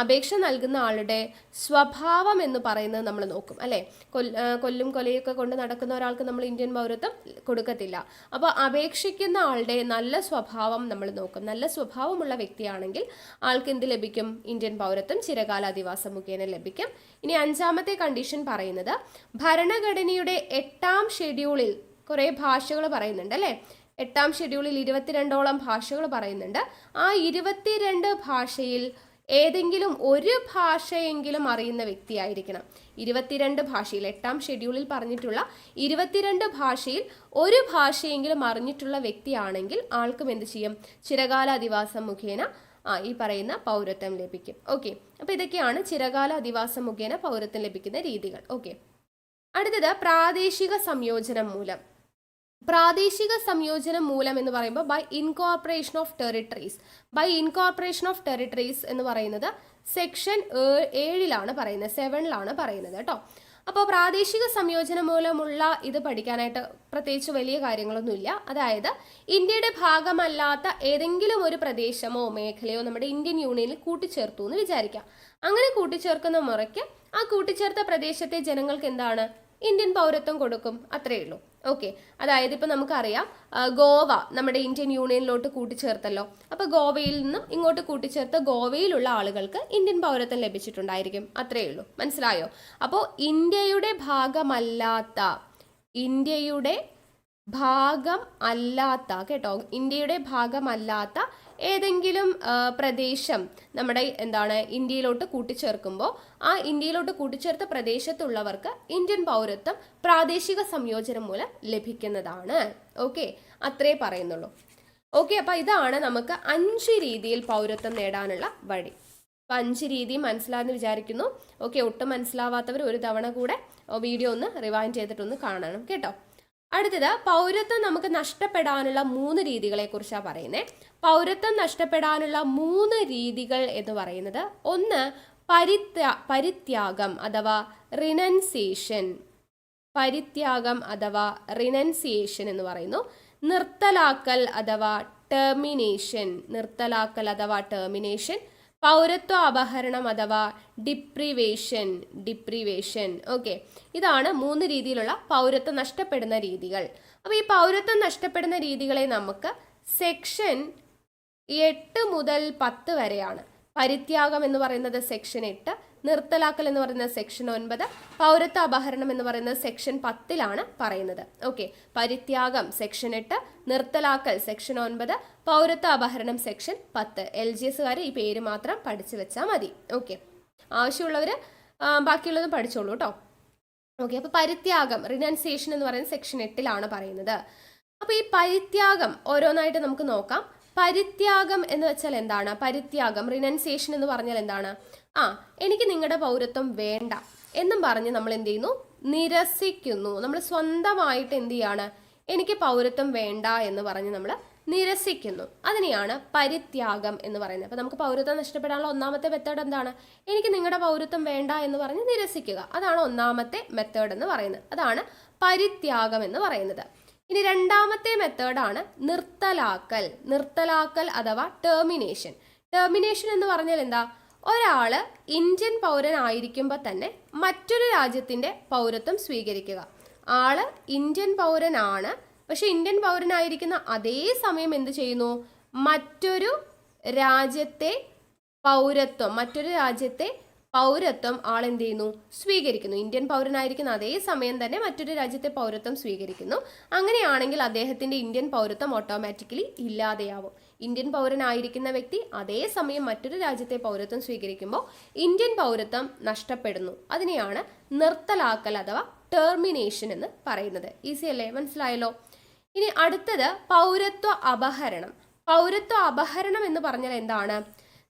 അപേക്ഷ നൽകുന്ന ആളുടെ സ്വഭാവം എന്ന് പറയുന്നത് നമ്മൾ നോക്കും, അല്ലെ? കൊല്ലും കൊലയൊക്കെ കൊണ്ട് നടക്കുന്ന ഒരാൾക്ക് നമ്മൾ ഇന്ത്യൻ പൗരത്വം കൊടുക്കത്തില്ല. അപ്പോൾ അപേക്ഷിക്കുന്ന ആളുടെ നല്ല സ്വഭാവം നമ്മൾ നോക്കും. നല്ല സ്വഭാവമുള്ള വ്യക്തിയാണെങ്കിൽ ആൾക്ക് എന്ത് ലഭിക്കും? ഇന്ത്യൻ പൗരത്വം ചിരകാല അധിവാസം മുഖേന ലഭിക്കും. ഇനി 5ാമത്തെ കണ്ടീഷൻ പറയുന്നത്, ഭരണഘടനയുടെ 8ാം ഷെഡ്യൂളിൽ കുറെ ഭാഷകൾ പറയുന്നുണ്ട്, അല്ലെ? 8ാം ഷെഡ്യൂളിൽ 22ഓളം ഭാഷകൾ പറയുന്നുണ്ട്. ആ 22 ഭാഷയിൽ ഏതെങ്കിലും ഒരു ഭാഷയെങ്കിലും അറിയുന്ന വ്യക്തിയായിരിക്കണം. 22 ഭാഷയിൽ, 8ാം ഷെഡ്യൂളിൽ പറഞ്ഞിട്ടുള്ള 22 ഭാഷയിൽ ഒരു ഭാഷയെങ്കിലും അറിഞ്ഞിട്ടുള്ള വ്യക്തിയാണെങ്കിൽ ആൾക്കും എന്ത് ചെയ്യും? ചിരകാല അധിവാസം മുഖേന ഈ പറയുന്ന പൗരത്വം ലഭിക്കും. ഓക്കെ, അപ്പൊ ഇതൊക്കെയാണ് ചിരകാല അധിവാസം മുഖേന പൗരത്വം ലഭിക്കുന്ന രീതികൾ. ഓക്കെ, അടുത്തത് പ്രാദേശിക സംയോജനം മൂലം. പ്രാദേശിക സംയോജനം മൂലം എന്ന് പറയുമ്പോൾ by incorporation of territories. By incorporation of territories എന്ന് പറയുന്നത് സെക്ഷൻ 7ലാണ് പറയുന്നത്, 7ലാണ് പറയുന്നത് കേട്ടോ. അപ്പോൾ പ്രാദേശിക സംയോജനം മൂലമുള്ള ഇത് പഠിക്കാനായിട്ട് പ്രത്യേകിച്ച് വലിയ കാര്യങ്ങളൊന്നുമില്ല. അതായത് ഇന്ത്യയുടെ ഭാഗമല്ലാത്ത ഏതെങ്കിലും ഒരു പ്രദേശമോ മേഖലയോ നമ്മുടെ ഇന്ത്യൻ യൂണിയനിൽ കൂട്ടിച്ചേർത്തു എന്ന് വിചാരിക്കാം. അങ്ങനെ കൂട്ടിച്ചേർക്കുന്ന മുറയ്ക്ക് ആ കൂട്ടിച്ചേർത്ത പ്രദേശത്തെ ജനങ്ങൾക്ക് എന്താണ്? ഇന്ത്യൻ പൗരത്വം കൊടുക്കും, അത്രയേ ഉള്ളൂ. ഓക്കെ, അതായത് ഇപ്പൊ നമുക്കറിയാം ഗോവ നമ്മുടെ ഇന്ത്യൻ യൂണിയനിലോട്ട് കൂട്ടിച്ചേർത്തല്ലോ. അപ്പൊ ഗോവയിൽ നിന്നും ഇങ്ങോട്ട് കൂട്ടിച്ചേർത്ത ഗോവയിലുള്ള ആളുകൾക്ക് ഇന്ത്യൻ പൗരത്വം ലഭിച്ചിട്ടുണ്ടായിരിക്കും, അത്രയേ ഉള്ളൂ. മനസ്സിലായോ? അപ്പോൾ ഇന്ത്യയുടെ ഭാഗമല്ലാത്ത, ഇന്ത്യയുടെ ഭാഗം അല്ലാത്ത, കേട്ടോ, ഇന്ത്യയുടെ ഭാഗമല്ലാത്ത ഏതെങ്കിലും പ്രദേശം നമ്മുടെ ഇന്ത്യയിലോട്ട് കൂട്ടിച്ചേർക്കുമ്പോൾ ആ ഇന്ത്യയിലോട്ട് കൂട്ടിച്ചേർത്ത പ്രദേശത്തുള്ളവർക്ക് ഇന്ത്യൻ പൗരത്വം പ്രാദേശിക സംയോജനം മൂലം ലഭിക്കുന്നതാണ്. ഓക്കെ, അത്രേ പറയുന്നുള്ളൂ. ഓക്കെ, അപ്പൊ ഇതാണ് നമുക്ക് 5 രീതിയിൽ പൗരത്വം നേടാനുള്ള വഴി. അപ്പൊ 5 രീതി മനസ്സിലാന്ന് വിചാരിക്കുന്നു. ഓക്കെ, ഒട്ടും മനസ്സിലാവാത്തവർ ഒരു തവണ കൂടെ വീഡിയോ ഒന്ന് റിവൈൻഡ് ചെയ്തിട്ടൊന്ന് കാണണം കേട്ടോ. അടുത്തത്, പൗരത്വം നമുക്ക് നഷ്ടപ്പെടാനുള്ള 3 രീതികളെ കുറിച്ചാണ് പറയുന്നത്. പൗരത്വം നഷ്ടപ്പെടാനുള്ള 3 രീതികൾ എന്ന് പറയുന്നത്, ഒന്ന് പരിത്യാഗം അഥവാ റിനൻസിയേഷൻ. പരിത്യാഗം അഥവാ റിനൻസിയേഷൻ എന്ന് പറയുന്നു. നിർത്തലാക്കൽ അഥവാ ടെർമിനേഷൻ. നിർത്തലാക്കൽ അഥവാ ടെർമിനേഷൻ. പൗരത്വ അപഹരണം അഥവാ ഡിപ്രിവേഷൻ. ഓക്കെ, ഇതാണ് 3 രീതിയിലുള്ള പൗരത്വം നഷ്ടപ്പെടുന്ന രീതികൾ. അപ്പോൾ ഈ പൗരത്വം നഷ്ടപ്പെടുന്ന രീതികളെ നമുക്ക് സെക്ഷൻ 8 മുതൽ 10 വരെയാണ്. പരിത്യാഗം എന്ന് പറയുന്നത് സെക്ഷൻ 8, നിർത്തലാക്കൽ എന്ന് പറയുന്നത് സെക്ഷൻ 9, പൗരത്വ അപഹരണം എന്ന് പറയുന്നത് സെക്ഷൻ 10ലാണ് പറയുന്നത്. ഓക്കെ, പരിത്യാഗം സെക്ഷൻ 8, നിർത്തലാക്കൽ സെക്ഷൻ 9, പൗരത്വ അപഹരണം സെക്ഷൻ 10. LGSകാർ ഈ പേര് മാത്രം പഠിച്ചു വെച്ചാൽ മതി. ഓക്കെ, ആവശ്യമുള്ളവർ ബാക്കിയുള്ളതും പഠിച്ചോളൂ കേട്ടോ. ഓക്കെ, അപ്പോൾ പരിത്യാഗം റിനൗൺസിയേഷൻ എന്ന് പറയുന്നത് സെക്ഷൻ 8ലാണ് പറയുന്നത്. അപ്പോൾ ഈ പരിത്യാഗം ഓരോന്നായിട്ട് നമുക്ക് നോക്കാം. പരിത്യാഗം എന്ന് വെച്ചാൽ എന്താണ്? പരിത്യാഗം റിനൗൺസിയേഷൻ എന്ന് പറഞ്ഞാൽ എന്താണ്? എനിക്ക് നിങ്ങളുടെ പൗരത്വം വേണ്ട എന്നും പറഞ്ഞ് നമ്മൾ എന്ത് ചെയ്യുന്നു? നിരസിക്കുന്നു. നമ്മൾ സ്വന്തമായിട്ട് എന്ത് ചെയ്യാണ്? എനിക്ക് പൗരത്വം വേണ്ട എന്ന് പറഞ്ഞ് നമ്മൾ നിരസിക്കുന്നു. അതിനെയാണ് പരിത്യാഗം എന്ന് പറയുന്നത്. അപ്പോൾ നമുക്ക് പൗരത്വം നഷ്ടപ്പെടാനുള്ള ഒന്നാമത്തെ മെത്തേഡ് എന്താണ്? എനിക്ക് നിങ്ങളുടെ പൗരത്വം വേണ്ട എന്ന് പറഞ്ഞ് നിരസിക്കുക. അതാണ് ഒന്നാമത്തെ മെത്തേഡ് എന്ന് പറയുന്നത്. അതാണ് പരിത്യാഗം എന്ന് പറയുന്നത്. ഇനി രണ്ടാമത്തെ മെത്തേഡാണ് നിർത്തലാക്കൽ അഥവാ ടെർമിനേഷൻ. ടെർമിനേഷൻ എന്ന് പറഞ്ഞാൽ എന്താ? ഒരാള് ഇന്ത്യൻ പൗരനായിരിക്കുമ്പോൾ തന്നെ മറ്റൊരു രാജ്യത്തിന്റെ പൗരത്വം സ്വീകരിക്കുക. ആള് ഇന്ത്യൻ പൗരനാണ്, പക്ഷെ ഇന്ത്യൻ പൗരനായിരിക്കുന്ന അതേ സമയം എന്ത് ചെയ്യുന്നു? മറ്റൊരു രാജ്യത്തെ പൗരത്വം ആൾ എന്ത് ചെയ്യുന്നു? സ്വീകരിക്കുന്നു. ഇന്ത്യൻ പൗരനായിരിക്കുന്ന അതേ സമയം തന്നെ മറ്റൊരു രാജ്യത്തെ പൗരത്വം സ്വീകരിക്കുന്നു. അങ്ങനെയാണെങ്കിൽ അദ്ദേഹത്തിന്റെ ഇന്ത്യൻ പൗരത്വം ഓട്ടോമാറ്റിക്കലി ഇല്ലാതെയാവും. ഇന്ത്യൻ പൗരനായിരിക്കുന്ന വ്യക്തി അതേ സമയം മറ്റൊരു രാജ്യത്തെ പൗരത്വം സ്വീകരിക്കുമ്പോൾ ഇന്ത്യൻ പൗരത്വം നഷ്ടപ്പെടുന്നു. അതിനെയാണ് നിർത്തലാക്കൽ അഥവാ ടെർമിനേഷൻ എന്ന് പറയുന്നത്. ഈസി അല്ലേ? മനസ്സിലായല്ലോ? ഇനി അടുത്തത് പൗരത്വ അപഹരണം. പൗരത്വ അപഹരണം എന്ന് പറഞ്ഞാൽ എന്താണ്?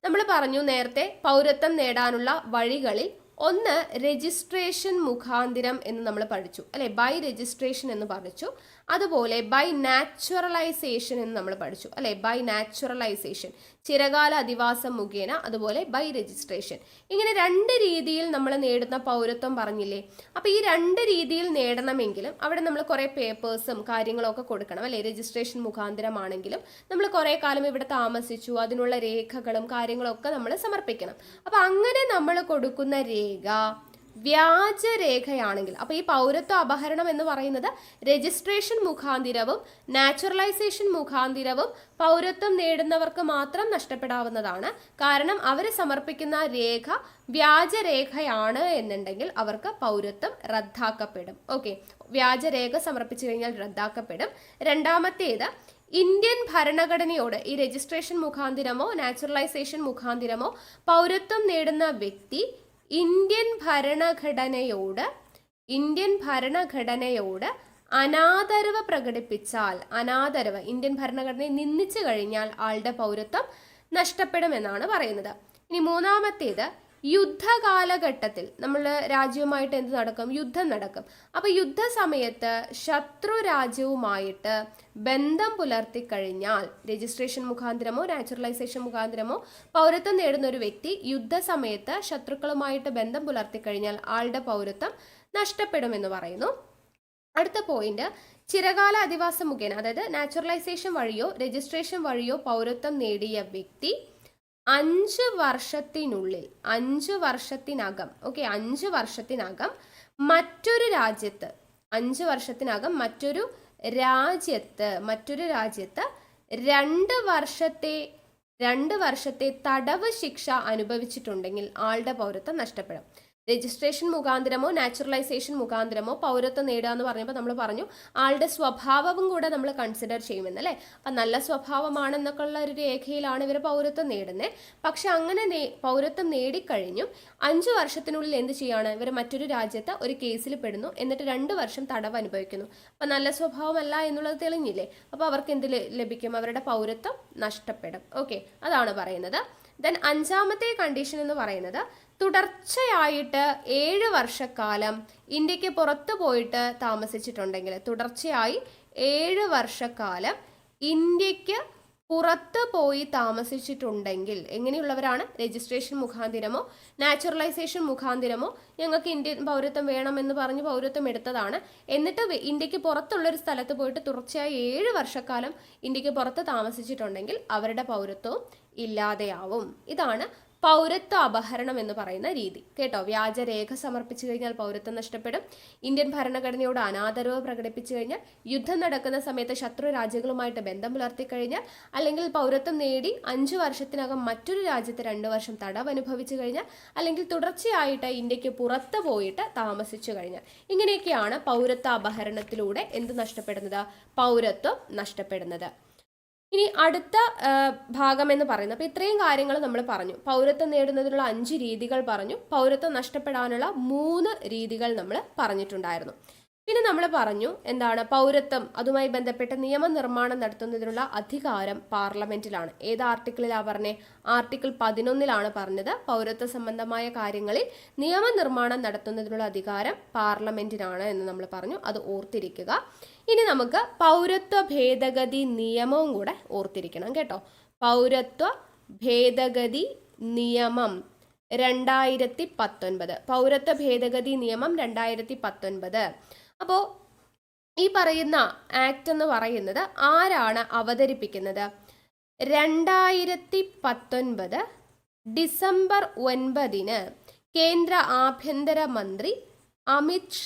നമ്മൾ പറഞ്ഞു നേരത്തെ പൗരത്വം നേടാനുള്ള വഴികളിൽ ഒന്ന് രജിസ്ട്രേഷൻ മുഖാന്തിരം എന്ന് നമ്മൾ പഠിച്ചു അല്ലെ, ബൈ രജിസ്ട്രേഷൻ എന്ന് പഠിച്ചു. അതുപോലെ ബൈ നാച്ചുറലൈസേഷൻ എന്ന് നമ്മൾ പഠിച്ചു അല്ലെ, ബൈ നാച്ചുറലൈസേഷൻ ചിരകാല അധിവാസം മുഖേന, അതുപോലെ ബൈ രജിസ്ട്രേഷൻ. ഇങ്ങനെ 2 രീതിയിൽ നമ്മൾ നേടുന്ന പൗരത്വം പറഞ്ഞില്ലേ. അപ്പോൾ ഈ 2 രീതിയിൽ നേടണമെങ്കിലും അവിടെ നമ്മൾ കുറേ പേപ്പേഴ്സും കാര്യങ്ങളൊക്കെ കൊടുക്കണം അല്ലെ. രജിസ്ട്രേഷൻ മുഖാന്തരമാണെങ്കിലും നമ്മൾ കുറേ കാലം ഇവിടെ താമസിച്ചു, അതിനുള്ള രേഖകളും കാര്യങ്ങളൊക്കെ നമ്മൾ സമർപ്പിക്കണം. അപ്പോൾ അങ്ങനെ നമ്മൾ കൊടുക്കുന്ന രേഖ വ്യാജരേഖയാണെങ്കിൽ, അപ്പോൾ ഈ പൗരത്വ അപഹരണം എന്ന് പറയുന്നത് രജിസ്ട്രേഷൻ മുഖാന്തിരവും നാച്ചുറലൈസേഷൻ മുഖാന്തിരവും പൗരത്വം നേടുന്നവർക്ക് മാത്രം നഷ്ടപ്പെടാവുന്നതാണ്. കാരണം അവർ സമർപ്പിക്കുന്ന രേഖ വ്യാജരേഖയാണ് എന്നുണ്ടെങ്കിൽ അവർക്ക് പൗരത്വം റദ്ദാക്കപ്പെടും. ഓക്കെ, വ്യാജരേഖ സമർപ്പിച്ചു കഴിഞ്ഞാൽ റദ്ദാക്കപ്പെടും. രണ്ടാമത്തേത്, ഇന്ത്യൻ ഭരണഘടനയോട് ഈ രജിസ്ട്രേഷൻ മുഖാന്തിരമോ നാച്ചുറലൈസേഷൻ മുഖാന്തിരമോ പൗരത്വം നേടുന്ന വ്യക്തി ഇന്ത്യൻ ഭരണഘടനയോട് അനാദരവ് പ്രകടിപ്പിച്ചാൽ, ഇന്ത്യൻ ഭരണഘടനയെ നിന്ദിച്ചു കഴിഞ്ഞാൽ ആളുടെ പൗരത്വം നഷ്ടപ്പെടുമെന്നാണ് പറയുന്നത്. ഇനി മൂന്നാമത്തേത്, യുദ്ധകാലഘട്ടത്തിൽ നമ്മൾ രാജ്യവുമായിട്ട് എന്ത് നടക്കും? യുദ്ധം നടക്കും. അപ്പോൾ യുദ്ധസമയത്ത് ശത്രു രാജ്യവുമായിട്ട് ബന്ധം പുലർത്തി കഴിഞ്ഞാൽ, രജിസ്ട്രേഷൻ മുഖാന്തരമോ നാച്ചുറലൈസേഷൻ മുഖാന്തരമോ പൗരത്വം നേടുന്ന ഒരു വ്യക്തി യുദ്ധസമയത്ത് ശത്രുക്കളുമായിട്ട് ബന്ധം പുലർത്തി കഴിഞ്ഞാൽ ആളുടെ പൗരത്വം നഷ്ടപ്പെടുമെന്ന് പറയുന്നു. അടുത്ത പോയിന്റ്, ചിരകാല അധിവാസം മുഖേന, അതായത് നാച്ചുറലൈസേഷൻ വഴിയോ രജിസ്ട്രേഷൻ വഴിയോ പൗരത്വം നേടിയ വ്യക്തി 5 വർഷത്തിനുള്ളിൽ 5 വർഷത്തിനകം മറ്റൊരു രാജ്യത്ത് 5 വർഷത്തിനകം മറ്റൊരു രാജ്യത്ത് 2 വർഷത്തെ തടവ് ശിക്ഷ അനുഭവിച്ചിട്ടുണ്ടെങ്കിൽ ആളുടെ പൗരത്വം നഷ്ടപ്പെടും. രജിസ്ട്രേഷൻ മുഖാന്തരമോ നാച്ചുറലൈസേഷൻ മുഖാന്തരമോ പൗരത്വം നേടുക എന്ന് പറഞ്ഞപ്പോൾ നമ്മൾ പറഞ്ഞു ആളുടെ സ്വഭാവവും കൂടെ നമ്മൾ കൺസിഡർ ചെയ്യുമെന്നല്ലേ. അപ്പം നല്ല സ്വഭാവമാണെന്നൊക്കെ ഉള്ള ഒരു രേഖയിലാണ് ഇവർ പൗരത്വം നേടുന്നത്. പക്ഷെ അങ്ങനെ പൗരത്വം നേടിക്കഴിഞ്ഞും 5 വർഷത്തിനുള്ളിൽ എന്ത് ചെയ്യാണ്? ഇവർ മറ്റൊരു രാജ്യത്ത് ഒരു കേസിൽ പെടുന്നു, എന്നിട്ട് 2 വർഷം തടവ് അനുഭവിക്കുന്നു. അപ്പം നല്ല സ്വഭാവമല്ല എന്നുള്ളത് തെളിഞ്ഞില്ലേ. അപ്പോൾ അവർക്ക് എന്ത് ലഭിക്കും? അവരുടെ പൗരത്വം നഷ്ടപ്പെടും. ഓക്കെ, അതാണ് പറയുന്നത്. ദെൻ 5ാമത്തെ കണ്ടീഷൻ എന്ന് പറയുന്നത്, തുടർച്ചയായിട്ട് 7 വർഷക്കാലം ഇന്ത്യക്ക് പുറത്തു പോയിട്ട് താമസിച്ചിട്ടുണ്ടെങ്കിൽ, തുടർച്ചയായി 7 വർഷക്കാലം ഇന്ത്യക്ക് പുറത്ത് പോയി താമസിച്ചിട്ടുണ്ടെങ്കിൽ, എങ്ങനെയുള്ളവരാണ്? രജിസ്ട്രേഷൻ മുഖാന്തിരമോ നാച്ചുറലൈസേഷൻ മുഖാന്തിരമോ ഞങ്ങൾക്ക് ഇന്ത്യൻ പൗരത്വം വേണമെന്ന് പറഞ്ഞ് പൗരത്വം എടുത്തതാണ്, എന്നിട്ട് ഇന്ത്യക്ക് പുറത്തുള്ളൊരു സ്ഥലത്ത് പോയിട്ട് തുടർച്ചയായി 7 വർഷക്കാലം ഇന്ത്യക്ക് പുറത്ത് താമസിച്ചിട്ടുണ്ടെങ്കിൽ അവരുടെ പൗരത്വവും ഇല്ലാതെയാവും. ഇതാണ് പൗരത്വ അപഹരണം എന്ന് പറയുന്ന രീതി. കേട്ടോ, വ്യാജരേഖ സമർപ്പിച്ചു കഴിഞ്ഞാൽ പൗരത്വം നഷ്ടപ്പെടും. ഇന്ത്യൻ ഭരണഘടനയോട് അനാദരവ് പ്രകടിപ്പിച്ചു കഴിഞ്ഞാൽ, യുദ്ധം നടക്കുന്ന സമയത്ത് ശത്രു രാജ്യങ്ങളുമായിട്ട് ബന്ധം പുലർത്തി കഴിഞ്ഞാൽ, അല്ലെങ്കിൽ പൗരത്വം നേടി 5 വർഷത്തിനകം മറ്റൊരു രാജ്യത്ത് 2 വർഷം തടവ് അനുഭവിച്ചു കഴിഞ്ഞാൽ, അല്ലെങ്കിൽ തുടർച്ചയായിട്ട് ഇന്ത്യക്ക് പുറത്ത് പോയിട്ട് താമസിച്ചു കഴിഞ്ഞാൽ, ഇങ്ങനെയൊക്കെയാണ് പൗരത്വ അപഹരണത്തിലൂടെ എന്ത് നഷ്ടപ്പെടുന്നത്? പൗരത്വം നഷ്ടപ്പെടുന്നത്. ഇനി അടുത്ത ഭാഗം എന്ന് പറയുന്നത്, അപ്പോൾ ഇത്രയും കാര്യങ്ങൾ നമ്മൾ പറഞ്ഞു. പൗരത്വം നേടുന്നതിനുള്ള 5 രീതികൾ പറഞ്ഞു. പൗരത്വം നഷ്ടപ്പെടാനുള്ള 3 രീതികൾ നമ്മൾ പറഞ്ഞിട്ടുണ്ടായിരുന്നു. പിന്നെ നമ്മൾ പറഞ്ഞു എന്താണ്? പൗരത്വം, അതുമായി ബന്ധപ്പെട്ട നിയമനിർമ്മാണം നടത്തുന്നതിനുള്ള അധികാരം പാർലമെന്റിലാണ്. ഏത് ആർട്ടിക്കിളിലാണ് പറഞ്ഞേ? ആർട്ടിക്കിൾ 11 പറഞ്ഞത് പൗരത്വ സംബന്ധമായ കാര്യങ്ങളിൽ നിയമനിർമ്മാണം നടത്തുന്നതിനുള്ള അധികാരം പാർലമെന്റിനാണ് എന്ന് നമ്മൾ പറഞ്ഞു. അത് ഓർത്തിരിക്കുക. ഇനി നമുക്ക് പൗരത്വ ഭേദഗതി നിയമവും കൂടെ ഓർത്തിരിക്കണം കേട്ടോ. പൗരത്വ ഭേദഗതി നിയമം 2019, പൗരത്വ ഭേദഗതി നിയമം 2019. അപ്പോൾ ഈ പറയുന്ന ആക്ട് എന്ന് പറയുന്നത് ആരാണ് അവതരിപ്പിക്കുന്നത്? 2019 ഡിസംബർ 9 കേന്ദ്ര ആഭ്യന്തരമന്ത്രി അമിത്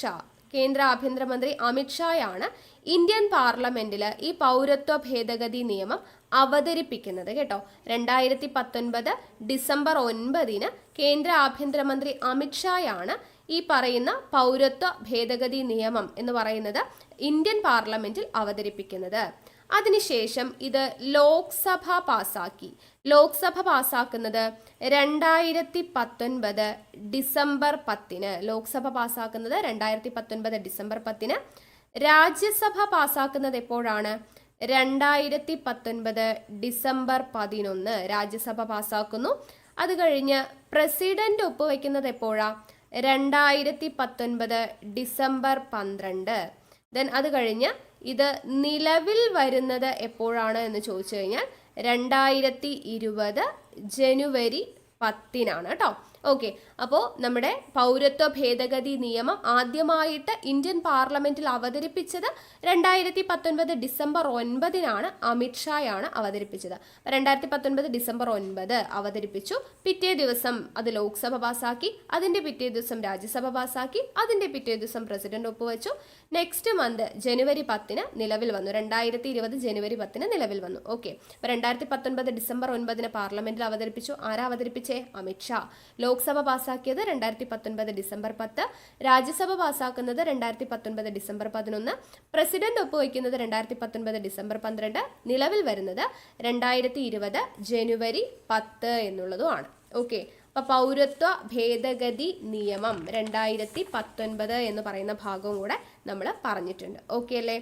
ഷായാണ് ഇന്ത്യൻ പാർലമെന്റിൽ ഈ പൗരത്വ ഭേദഗതി നിയമം അവതരിപ്പിക്കുന്നത് കേട്ടോ. 2019 ഡിസംബർ 9 കേന്ദ്ര ആഭ്യന്തരമന്ത്രി അമിത് ഷായാണ് ഈ പറയുന്ന പൗരത്വ ഭേദഗതി നിയമം എന്ന് പറയുന്നത് ഇന്ത്യൻ പാർലമെന്റിൽ അവതരിപ്പിക്കുന്നത്. അതിനുശേഷം ഇത് ലോക്സഭ പാസാക്കി. ലോക്സഭ പാസാക്കുന്നത് 2019 ഡിസംബർ 10. ലോക്സഭ പാസാക്കുന്നത് 2019 ഡിസംബർ 10. രാജ്യസഭ പാസാക്കുന്നത് എപ്പോഴാണ്? 2019 ഡിസംബർ 11 രാജ്യസഭ പാസാക്കുന്നു. അത് കഴിഞ്ഞ് പ്രസിഡന്റ് ഒപ്പുവെക്കുന്നത് എപ്പോഴാ? 2019 ഡിസംബർ 12. ദെൻ അത് കഴിഞ്ഞ് ഇത് നിലവിൽ വരുന്നത് എപ്പോഴാണ് എന്ന് ചോദിച്ചു കഴിഞ്ഞാൽ 2020 ജനുവരി 10 കേട്ടോ. ഓക്കെ, അപ്പോൾ നമ്മുടെ പൗരത്വ ഭേദഗതി നിയമം ആദ്യമായിട്ട് ഇന്ത്യൻ പാർലമെന്റിൽ അവതരിപ്പിച്ചത് 2019 ഡിസംബർ 9 അമിത് ഷായാണ് അവതരിപ്പിച്ചത്. 2019 ഡിസംബർ 9 അവതരിപ്പിച്ചു. പിറ്റേ ദിവസം അത് ലോക്സഭ പാസാക്കി. അതിന്റെ പിറ്റേ ദിവസം രാജ്യസഭ പാസാക്കി. അതിന്റെ പിറ്റേ ദിവസം പ്രസിഡന്റ് ഒപ്പുവെച്ചു. നെക്സ്റ്റ് മന്ത് ജനുവരി 10 നിലവിൽ വന്നു. 2020 ജനുവരി 10 നിലവിൽ വന്നു. ഓക്കെ, 2019 ഡിസംബർ 9 പാർലമെന്റിൽ അവതരിപ്പിച്ചു. ആരാ അവതരിപ്പിച്ചേ? അമിത് ഷാ. ലോക്സഭ പാസാക്കിയത് 2019 ഡിസംബർ 10, രാജ്യസഭ പാസാക്കുന്നത് 2019 ഡിസംബർ 11, പ്രസിഡന്റ് ഒപ്പുവയ്ക്കുന്നത് 2019 ഡിസംബർ 12, നിലവിൽ വരുന്നത് 2020 ജനുവരി 10 എന്നുള്ളതുമാണ്. ഓക്കെ, അപ്പോൾ പൗരത്വ ഭേദഗതി നിയമം 2019 എന്ന് പറയുന്ന ഭാഗവും കൂടെ നമ്മൾ പറഞ്ഞിട്ടുണ്ട്. ഓക്കെ അല്ലേ?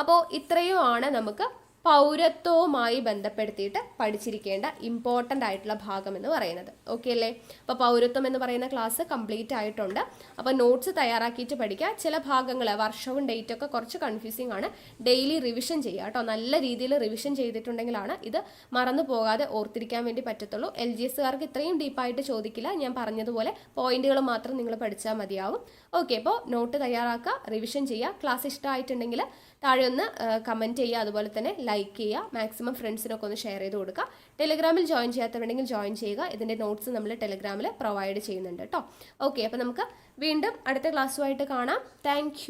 അപ്പോൾ ഇത്രയുമാണ് നമുക്ക് പൗരത്വവുമായി ബന്ധപ്പെടുത്തിയിട്ട് പഠിച്ചിരിക്കേണ്ട ഇമ്പോർട്ടൻ്റ് ആയിട്ടുള്ള ഭാഗം എന്ന് പറയുന്നത്. ഓക്കെ അല്ലേ? അപ്പോൾ പൗരത്വം എന്ന് പറയുന്ന ക്ലാസ് കംപ്ലീറ്റ് ആയിട്ടുണ്ട്. അപ്പോൾ നോട്ട്സ് തയ്യാറാക്കിയിട്ട് പഠിക്കുക. ചില ഭാഗങ്ങൾ വർഷവും ഡേറ്റൊക്കെ കുറച്ച് കൺഫ്യൂസിങ് ആണ്. ഡെയിലി റിവിഷൻ ചെയ്യുക കേട്ടോ. നല്ല രീതിയിൽ റിവിഷൻ ചെയ്തിട്ടുണ്ടെങ്കിലാണ് ഇത് മറന്നു പോകാതെ ഓർത്തിരിക്കാൻ വേണ്ടി പറ്റത്തുള്ളൂ. LGSകാർക്ക് ഇത്രയും ഡീപ്പായിട്ട് ചോദിക്കില്ല. ഞാൻ പറഞ്ഞതുപോലെ പോയിന്റുകൾ മാത്രം നിങ്ങൾ പഠിച്ചാൽ മതിയാവും. ഓക്കെ, അപ്പോൾ നോട്ട് തയ്യാറാക്കുക, റിവിഷൻ ചെയ്യുക. ക്ലാസ് ഇഷ്ടമായിട്ടുണ്ടെങ്കിൽ താഴെ ഒന്ന് കമൻറ്റ് ചെയ്യുക, അതുപോലെ തന്നെ ലൈക്ക് ചെയ്യുക, മാക്സിമം ഫ്രണ്ട്സിനൊക്കെ ഒന്ന് ഷെയർ ചെയ്ത് കൊടുക്കുക. ടെലിഗ്രാമിൽ ജോയിൻ ചെയ്യാത്തവരുണ്ടെങ്കിൽ ജോയിൻ ചെയ്യുക. ഇതിൻ്റെ നോട്ട്സ് നമ്മൾ ടെലിഗ്രാമിൽ പ്രൊവൈഡ് ചെയ്യുന്നുണ്ട് കേട്ടോ. ഓക്കെ, അപ്പോൾ നമുക്ക് വീണ്ടും അടുത്ത ക്ലാസ്സുമായിട്ട് കാണാം. താങ്ക്